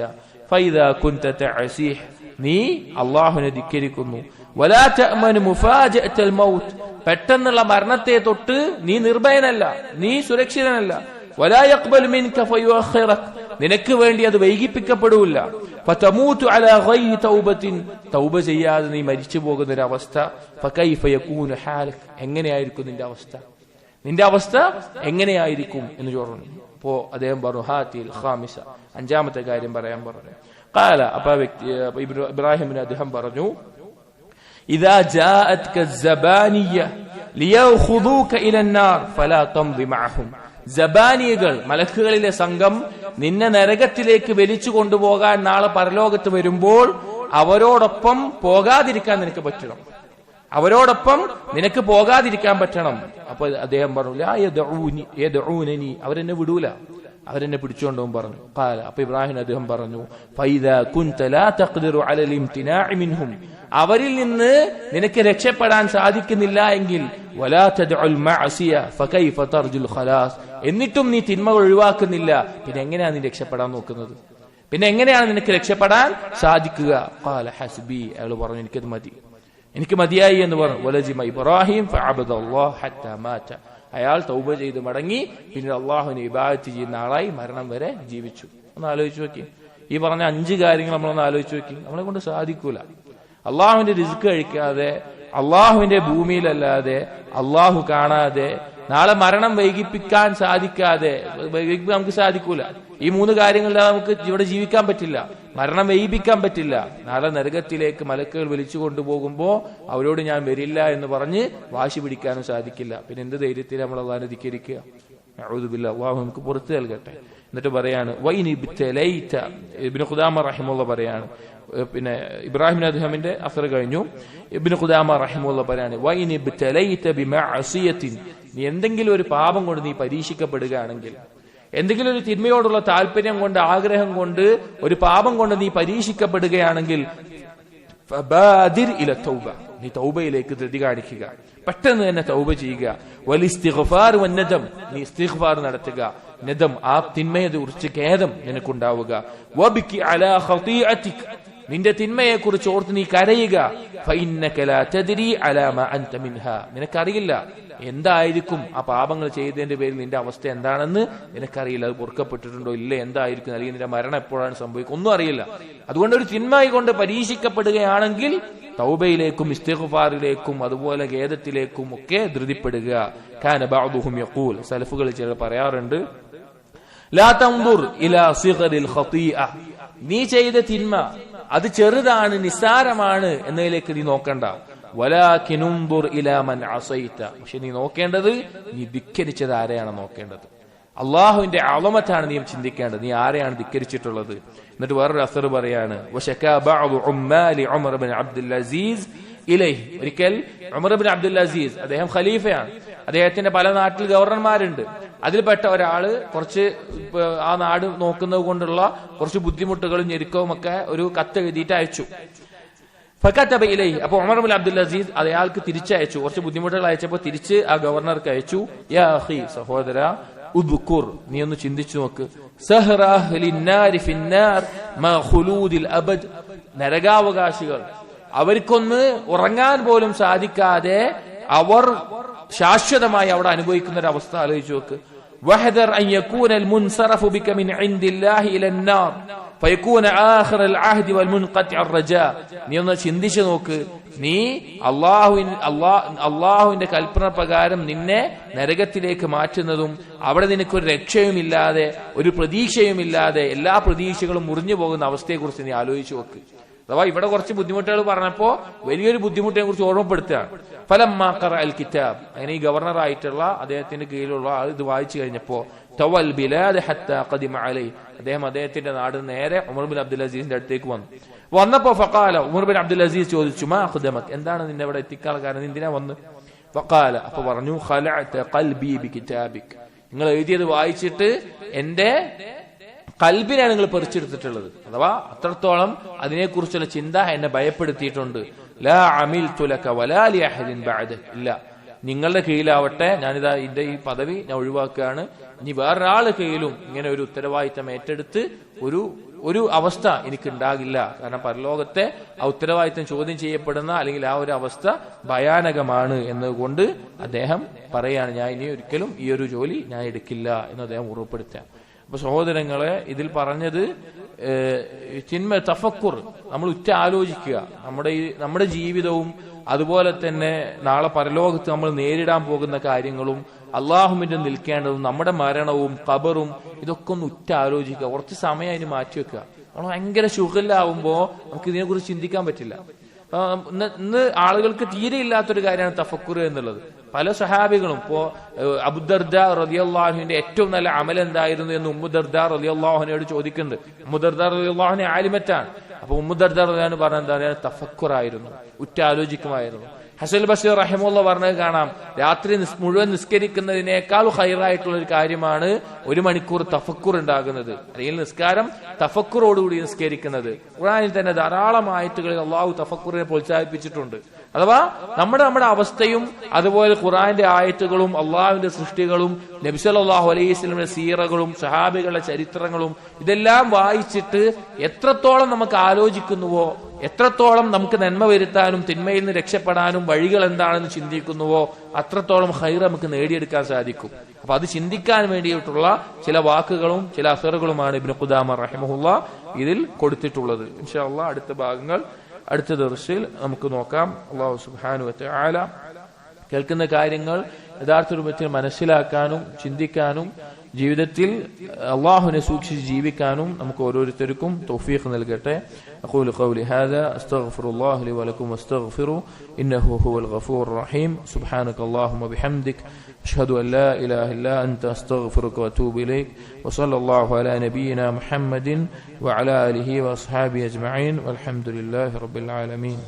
ഫൈദാ കുൻത തഅസീഹ്, നീ അല്ലാഹുവിനെ ധിക്കരിക്കുന്നു, വലാ തഅമനു മുഫാജഅത്തൽ മൗത്ത്, പെട്ടെന്നുള്ള മരണത്തെ തൊട്ട് നീ നിർഭയനല്ല, നീ സുരക്ഷിതനല്ല. വലാ യഖ്ബലു മിൻക ഫയുഅഖിറക്, നിനക്ക് വേണ്ടി അത് വൈകിപ്പിക്കപ്പെടില്ല. ഫതമൂതു അലാ ഗൈരി തൗബത്തിൻ, തൗബ ചെയ്യാതെ നീ മരിച്ചു പോകുന്ന ഒരു അവസ്ഥ. ഫകൈഫ യകൂനു ഹാലക്, എങ്ങനെയായിരിക്കും നിന്റെ അവസ്ഥ? നിന്റെ അവസ്ഥ എങ്ങനെയായിരിക്കും എന്ന് ചോദിച്ചു. അപ്പോ അദ്ദേഹം പറഞ്ഞു, ഹാതിൽ ഖാമിസ, അഞ്ചാമത്തെ കാര്യം പറയാൻ പറഞ്ഞു. ഖാല, അപ്പൊ വ്യക്തി ഇബ്രാഹിമിന് അദ്ദേഹം പറഞ്ഞു, ഇദാ ജാഅത്ക സബാനിയ ലിയഖുദൂക ഇലന്നാർ ഫലാ തംദി മഅഹും. സബാനിയകൾ, മലക്കുകളിലെ സംഘം നിന്നെ നരകത്തിലേക്ക് വലിച്ചു കൊണ്ടുപോകാൻ നാളെ പരലോകത്ത് വരുമ്പോൾ അവരോടൊപ്പം പോകാതിരിക്കാൻ നിനക്ക് പറ്റണം, അവരോടൊപ്പം നിനക്ക് പോകാതിരിക്കാൻ പറ്റണം. അപ്പൊ അദ്ദേഹം പറഞ്ഞു, ലാ യദഊനി, അവരെന്നെ വിടൂല, അവരെന്നെ പിടിച്ചുകൊണ്ടും പറഞ്ഞു. ഖാല, അപ്പൊ ഇബ്രാഹിം അദ്ദേഹം പറഞ്ഞു, ഫൈദാ കുൻത ലാ തഖ്ദിറു അലൽ ഇംതിനാഇ മിൻഹും, അവരിൽ നിന്ന് നിനക്ക് രക്ഷപ്പെടാൻ സാധിക്കുന്നില്ല എങ്കിൽ വലാ തദ്ഉൽ മഅസിയ ഫകൈഫ തർജുൽ ഖലാസ്, എന്നിട്ടും നീ തിന്മകൾ ഒഴിവാക്കുന്നില്ല, പിന്നെ എങ്ങനെയാണ് നീ രക്ഷപ്പെടാൻ നോക്കുന്നത്? പിന്നെ എങ്ങനെയാണ് നിനക്ക് രക്ഷപ്പെടാൻ സാധിക്കുക? ഖാല ഹസ്ബി, അയാൾ പറഞ്ഞു, എനിക്കത് മതി, എനിക്ക് മതിയായി എന്ന് പറഞ്ഞു. വലജിമ ഇബ്രാഹിം ഫഅബദല്ലാഹ് ഹത്താ മാത, അയാൾ തൗബ ചെയ്ത് മടങ്ങി പിന്നീട് അള്ളാഹുവിനെ ഇബാദത്ത് ചെയ്യുന്ന ആളായി മരണം വരെ ജീവിച്ചു. ഒന്ന് ആലോചിച്ച് നോക്കി, ഈ പറഞ്ഞ 5 കാര്യങ്ങൾ നമ്മളൊന്ന് ആലോചിച്ച് നോക്കി. നമ്മളെ കൊണ്ട് സാധിക്കൂല. അള്ളാഹുവിന്റെ റിസ്ക് കഴിക്കാതെ, അള്ളാഹുവിന്റെ ഭൂമിയിലല്ലാതെ, അള്ളാഹു കാണാതെ, നാളെ മരണം വൈകിപ്പിക്കാൻ സാധിക്കാതെ, നമുക്ക് സാധിക്കൂല. ഈ 3 കാര്യങ്ങളിലാണ് നമുക്ക് ഇവിടെ ജീവിക്കാൻ പറ്റില്ല, മരണം വൈകിപ്പിക്കാൻ പറ്റില്ല. നാളെ നരകത്തിലേക്ക് മലക്കുകൾ വലിച്ചു കൊണ്ടുപോകുമ്പോ അവരോട് ഞാൻ വരില്ല എന്ന് പറഞ്ഞ് വാശി പിടിക്കാനും സാധിക്കില്ല. പിന്നെ എന്ത് ധൈര്യത്തിൽ നമ്മൾ അള്ളാഹിനെ ധിക്കരിക്കുക? അഊദു ബില്ലാഹ്, അള്ളാഹു നമുക്ക് പുറത്തു നൽകട്ടെ. എന്നിട്ട് പറയാണ്, വൈനിബ്തലൈത, ഇബ്നു ഖുദാമ റഹിമഹുല്ലാഹ് പറയാണ്, പിന്നെ ഇബ്രാഹിം അദ്ദേഹമിന്റെ അസർ കഴിഞ്ഞു. ഇബ്നു ഖുദാമ റഹിമഹുല്ലാഹ് പറയാണ്, വൈനിബ്തലൈത ബിമഅസിയത്തിൻ, നീ എന്തെങ്കിലും ഒരു പാപം കൊണ്ട് നീ പരീക്ഷിക്കപ്പെടുകയാണെങ്കിൽ, എന്തെങ്കിലും ഒരു തിന്മയോടുള്ള താല്പര്യം കൊണ്ട്, ആഗ്രഹം കൊണ്ട്, ഒരു പാപം കൊണ്ട് നീ പരീക്ഷിക്കപ്പെടുകയാണെങ്കിൽ ഫബാദിർ ഇല തൗബ, നീ തൗബയിലേക്ക് ധൃതി കാണിക്കുക, പെട്ടെന്ന് തന്നെ തൗബ ചെയ്യുക. വലിസ്തിഗ്ഫാർ വന്നദം, നീ ഇസ്തിഗ്ഫാർ നടത്തുക, നദം, ആ തിന്മയെ കുറിച്ച് ഖേദം നിനക്കുണ്ടാവുക. വബികി അലാ ഖതീഅതിക്, നിന്റെ തിന്മയെ കുറിച്ച് ഓർത്ത് നീ കരയുക. ഫഇന്നക ലാ തദ്രി അലാ മാ അൻത മിൻഹാ, നിനക്കറിയില്ല എന്തായിരിക്കും ആ പാപങ്ങൾ ചെയ്തതിന്റെ പേരിൽ നിന്റെ അവസ്ഥ എന്താണെന്ന് നിനക്കറിയില്ല. അത് പൊറുക്കപ്പെട്ടിട്ടുണ്ടോ ഇല്ല, എന്തായിരിക്കും, അല്ലെങ്കിൽ നിന്റെ മരണം എപ്പോഴാണ് സംഭവിക്കുക, ഒന്നും അറിയില്ല. അതുകൊണ്ട് ഒരു തിന്മ കൊണ്ട് പരീക്ഷിക്കപ്പെടുകയാണെങ്കിൽ തൗബയിലേക്കും ഇസ്തിഗ്ഫാറിലേക്കും അതുപോലെ ഖേദത്തിലേക്കും ഒക്കെ ധൃതിപ്പെടുക. കാന ബഅദുഹും യഖൂൽ, സലഫുകൾ ചിലർ പറയാറുണ്ട്, ലാ തൻദുർ ഇലാ സിഗ്റിൽ ഖതീഅ, നീ ചെയ്ത തിന്മ അത് ചെറുതാണ്, നിസ്സാരമാണ് എന്നതിലേക്ക് നീ നോക്കണ്ട. വലാകിൻ ഉൻദുർ ഇലാ മൻ അസൈത. പക്ഷെ നീ നോക്കേണ്ടത് നീ ധിക്കരിച്ചത് ആരെയാണ് നോക്കേണ്ടത്. അള്ളാഹുവിന്റെ അളമത്താണ് നീ ചിന്തിക്കേണ്ടത്, നീ ആരെയാണ് ധിക്കരിച്ചിട്ടുള്ളത്. എന്നിട്ട് വേറൊരു അസർ പറയാണ്, വശകാ ബഅദു ഉമ്മാലി ഉമർ ഇബ്നു അബ്ദുൽ അസീസ് ഇലൈഹി. ഒരിക്കൽ ഉമർ ഇബ്നു അബ്ദുൽ അസീസ്, അദ്ദേഹം ഖലീഫയാണ്, അദ്ദേഹത്തിന്റെ പല നാട്ടിൽ ഗവർണർമാരുണ്ട്. അതിൽപ്പെട്ട ഒരാള് കുറച്ച് ആ നാട് നോക്കുന്നത് കൊണ്ടുള്ള കുറച്ച് ബുദ്ധിമുട്ടുകളും ഞെരുക്കവും ഒക്കെ ഒരു കത്ത് എഴുതിയിട്ട് അയച്ചു. ഫകതബ ഇലൈഹി. അപ്പൊ ഉമർ ഇബ്നു അബ്ദുൽ അസീസ് അയാൾക്ക് തിരിച്ചയച്ചു. കുറച്ച് ബുദ്ധിമുട്ടുകൾ അയച്ചപ്പോൾ തിരിച്ച് ആ ഗവർണർക്ക് അയച്ചു, യാ അഖി, സഹോദര, ഉദ്കുർ, നീ ഒന്ന് ചിന്തിച്ചു നോക്ക്, സഹറ അഹ്ലിന്നാരി ഫിന്നാർ മാ ഖുലൂദിൽ അബദ്. നരകാവകാശികൾ, അവർക്കൊന്ന് ഉറങ്ങാൻ പോലും സാധിക്കാതെ അവർ ശാശ്വതമായി അവിടെ അനുഭവിക്കുന്ന ഒരു അവസ്ഥ ആലോചിച്ചു നോക്ക്. വഹദർ അൻ യകൂന അൽ മുൻസറഫു ബിക മിൻ ഇൻദില്ലാഹി ഇലൻ നാർ ഫയകൂന ആഖിറ അൽ അഹ്ദി വൽ മുൻഖതി അർ റജാ. നീ ഒന്ന് ചിന്തിച്ചു നോക്ക്, നീ അള്ളാഹുവിന്റെ കൽപ്പന പ്രകാരം നിന്നെ നരകത്തിലേക്ക് മാറ്റുന്നതും അവിടെ നിനക്കൊരു രക്ഷയുമില്ലാതെ ഒരു പ്രതീക്ഷയുമില്ലാതെ എല്ലാ പ്രതീക്ഷകളും മുറിഞ്ഞു പോകുന്ന അവസ്ഥയെക്കുറിച്ച് നീ ആലോചിച്ചു നോക്ക്. അഥവാ ഇവിടെ കുറച്ച് ബുദ്ധിമുട്ടുകൾ പറഞ്ഞപ്പോ വലിയൊരു ബുദ്ധിമുട്ടിനെ കുറിച്ച് ഓർമ്മപ്പെടുത്തുകയാണ്. ഫലമ്മാ ഖറഅ അൽ കിതാബ്, അങ്ങനെ ഈ ഗവർണറായിട്ടുള്ള അദ്ദേഹത്തിന്റെ കീഴിലുള്ള ആൾ ഇത് വായിച്ചു കഴിഞ്ഞപ്പോ തവൽ ബിലാദ് ഹത്താ ഖദിമ അലൈഹി, അദ്ദേഹത്തിന്റെ നാട് നേരെ ഉമർ ബിൻ അബ്ദുൽ അസീസിന്റെ അടുത്തേക്ക് വന്നപ്പോ ഫഖാല, ഉമർ ബിൻ അബ്ദുൽ അസീസ് ചോദിച്ചു, മാ ഖദമക്, എന്താണ് നിന്നെ ഇവിടെ എത്തിക്കാനുള്ള കാരണം, എന്തിനാ വന്ന്? ഫഖാല, അപ്പൊ പറഞ്ഞു, ഖലഅത ഖൽബി ബികിതാബിക്, നിങ്ങൾ എഴുതിയത് വായിച്ചിട്ട് എന്റെ കൽബിനാണ് നിങ്ങൾ പറിച്ചെടുത്തിട്ടുള്ളത്. അഥവാ അത്രത്തോളം അതിനെക്കുറിച്ചുള്ള ചിന്ത എന്നെ ഭയപ്പെടുത്തിയിട്ടുണ്ട്. ലാ അമിൽതു ലക വലാ ലി അഹദിൻ ബഅദക, ഇല്ല, നിങ്ങളുടെ കീഴിലാവട്ടെ, ഞാനിതാ ഇതിന്റെ ഈ പദവി ഞാൻ ഒഴിവാക്കുകയാണ്, ഇനി വേറൊരാള് കീഴിലും ഇങ്ങനെ ഒരു ഉത്തരവാദിത്തം ഏറ്റെടുത്ത് ഒരു അവസ്ഥ എനിക്കുണ്ടാകില്ല. കാരണം പരലോകത്തെ ആ ഉത്തരവാദിത്തം ചോദ്യം ചെയ്യപ്പെടുന്ന അല്ലെങ്കിൽ ആ ഒരു അവസ്ഥ ഭയാനകമാണ് എന്നുകൊണ്ട് അദ്ദേഹം പറയാണ്, ഞാൻ ഇനി ഒരിക്കലും ഈ ഒരു ജോലി ഞാൻ എടുക്കില്ല എന്ന് അദ്ദേഹം ഉറപ്പെടുത്താം. അപ്പൊ സഹോദരങ്ങളെ, ഇതിൽ പറഞ്ഞത് ചിന്മ തഫക്കുർ, നമ്മൾ ആലോചിക്കുക, നമ്മുടെ ജീവിതവും അതുപോലെ തന്നെ നാളെ പരലോകത്ത് നമ്മൾ നേരിടാൻ പോകുന്ന കാര്യങ്ങളും അള്ളാഹുവിന്റെ നിൽക്കേണ്ടതും നമ്മുടെ മരണവും ഖബറും ഇതൊക്കെ ഒന്ന് ആലോചിക്കുക. കുറച്ച് സമയം അതിന് മാറ്റിവെക്കുക. നമ്മൾ ഭയങ്കര ശുഗലാവുമ്പോ നമുക്ക് ഇതിനെക്കുറിച്ച് ചിന്തിക്കാൻ പറ്റില്ല. ഇന്ന് ആളുകൾക്ക് തീരെ ഇല്ലാത്തൊരു കാര്യമാണ് തഫക്കുർ എന്നുള്ളത്. പല സഹാബികളും ഇപ്പോ അബൂദർദ റളിയല്ലാഹുവിന്റെ ഏറ്റവും നല്ല അമൽ എന്തായിരുന്നു എന്ന് ഉമ്മുദർദ റളിയല്ലാഹുവിനോട് ചോദിക്കുന്നുണ്ട്. ഉമ്മുദർദ റളിയല്ലാഹുവിനെ ആലിമറ്റാണ്. അപ്പൊ ഉമ്മുദർദ റളിയല്ലാഹു പറഞ്ഞ എന്താ പറയുക, തഫക്കുറായിരുന്നു, ആലോചിക്കുമായിരുന്നു. ഹസൻ ബസീർ റഹിമുള്ള പറഞ്ഞത് കാണാം, രാത്രി മുഴുവൻ നിസ്കരിക്കുന്നതിനേക്കാൾ ഹൈറായിട്ടുള്ള ഒരു കാര്യമാണ് 1 മണിക്കൂർ തഫക്കുർ ഉണ്ടാകുന്നത്, അല്ലെങ്കിൽ നിസ്കാരം തഫക്കുറോടുകൂടി നിസ്കരിക്കുന്നത്. ഖുർആനിൽ തന്നെ ധാരാളം ആയത്തുകളിൽ അള്ളാഹു തഫക്കുറിനെ പ്രോത്സാഹിപ്പിച്ചിട്ടുണ്ട്. അഥവാ നമ്മുടെ അവസ്ഥയും അതുപോലെ ഖുർആന്റെ ആയത്തുകളും അള്ളാഹുവിന്റെ സൃഷ്ടികളും നബി സല്ലല്ലാഹു അലൈഹി വസല്ലമയുടെ സീറകളും സഹാബികളുടെ ചരിത്രങ്ങളും ഇതെല്ലാം വായിച്ചിട്ട് എത്രത്തോളം നമുക്ക് ആലോചിക്കുന്നുവോ, എത്രത്തോളം നമുക്ക് നന്മ വരുത്താനും തിന്മയിൽ നിന്ന് രക്ഷപ്പെടാനും വഴികൾ എന്താണെന്ന് ചിന്തിക്കുന്നുവോ അത്രത്തോളം ഖൈർ നമുക്ക് നേടിയെടുക്കാൻ സാധിക്കും. അപ്പൊ അത് ചിന്തിക്കാൻ വേണ്ടിയിട്ടുള്ള ചില വാക്കുകളും ചില അസറുകളുമാണ് ഇബ്നു ഖുദാമ റഹിമഹുല്ലാഹ് ഇതിൽ കൊടുത്തിട്ടുള്ളത്. ഇൻഷാ അല്ലാഹ് അടുത്ത ഭാഗങ്ങൾ അടുത്ത ദർസിൽ നമുക്ക് നോക്കാം. അല്ലാഹു സുബ്ഹാനഹു വ തആല കേൾക്കുന്ന കാര്യങ്ങൾ യഥാർത്ഥ രൂപത്തിൽ മനസ്സിലാക്കാനും ചിന്തിക്കാനും ജീവിതത്തിൽ അല്ലാഹുവിനെ സൂക്ഷിച്ച് ജീവിക്കാനും നമുക്ക് ഓരോരുത്തർക്കും തൗഫീഖ് നൽകട്ടെ. അഖൂലു ഖൗലി ഹാദാ അസ്തഗ്ഫിറുല്ലാഹ ലി വലക്കും വസ്തഗ്ഫിറു ഇന്നഹു ഹുവൽ ഗഫൂറുർ റഹീം. സുബ്ഹാനകല്ലാഹുമ്മ ബിഹംദിക് അഷ്ഹദു അൻ ലാ ഇലാഹ ഇല്ലാ അൻത അസ്തഗ്ഫിറുക വഅതൂബു ഇലൈക് വസല്ലല്ലാഹു അലാ നബിയിനാ മുഹമ്മദിൻ വഅലാ ആലിഹി വഅസ്ഹാബിഹി അജ്മഈൻ വൽഹംദുലില്ലാഹി റബ്ബിൽ ആലമീൻ.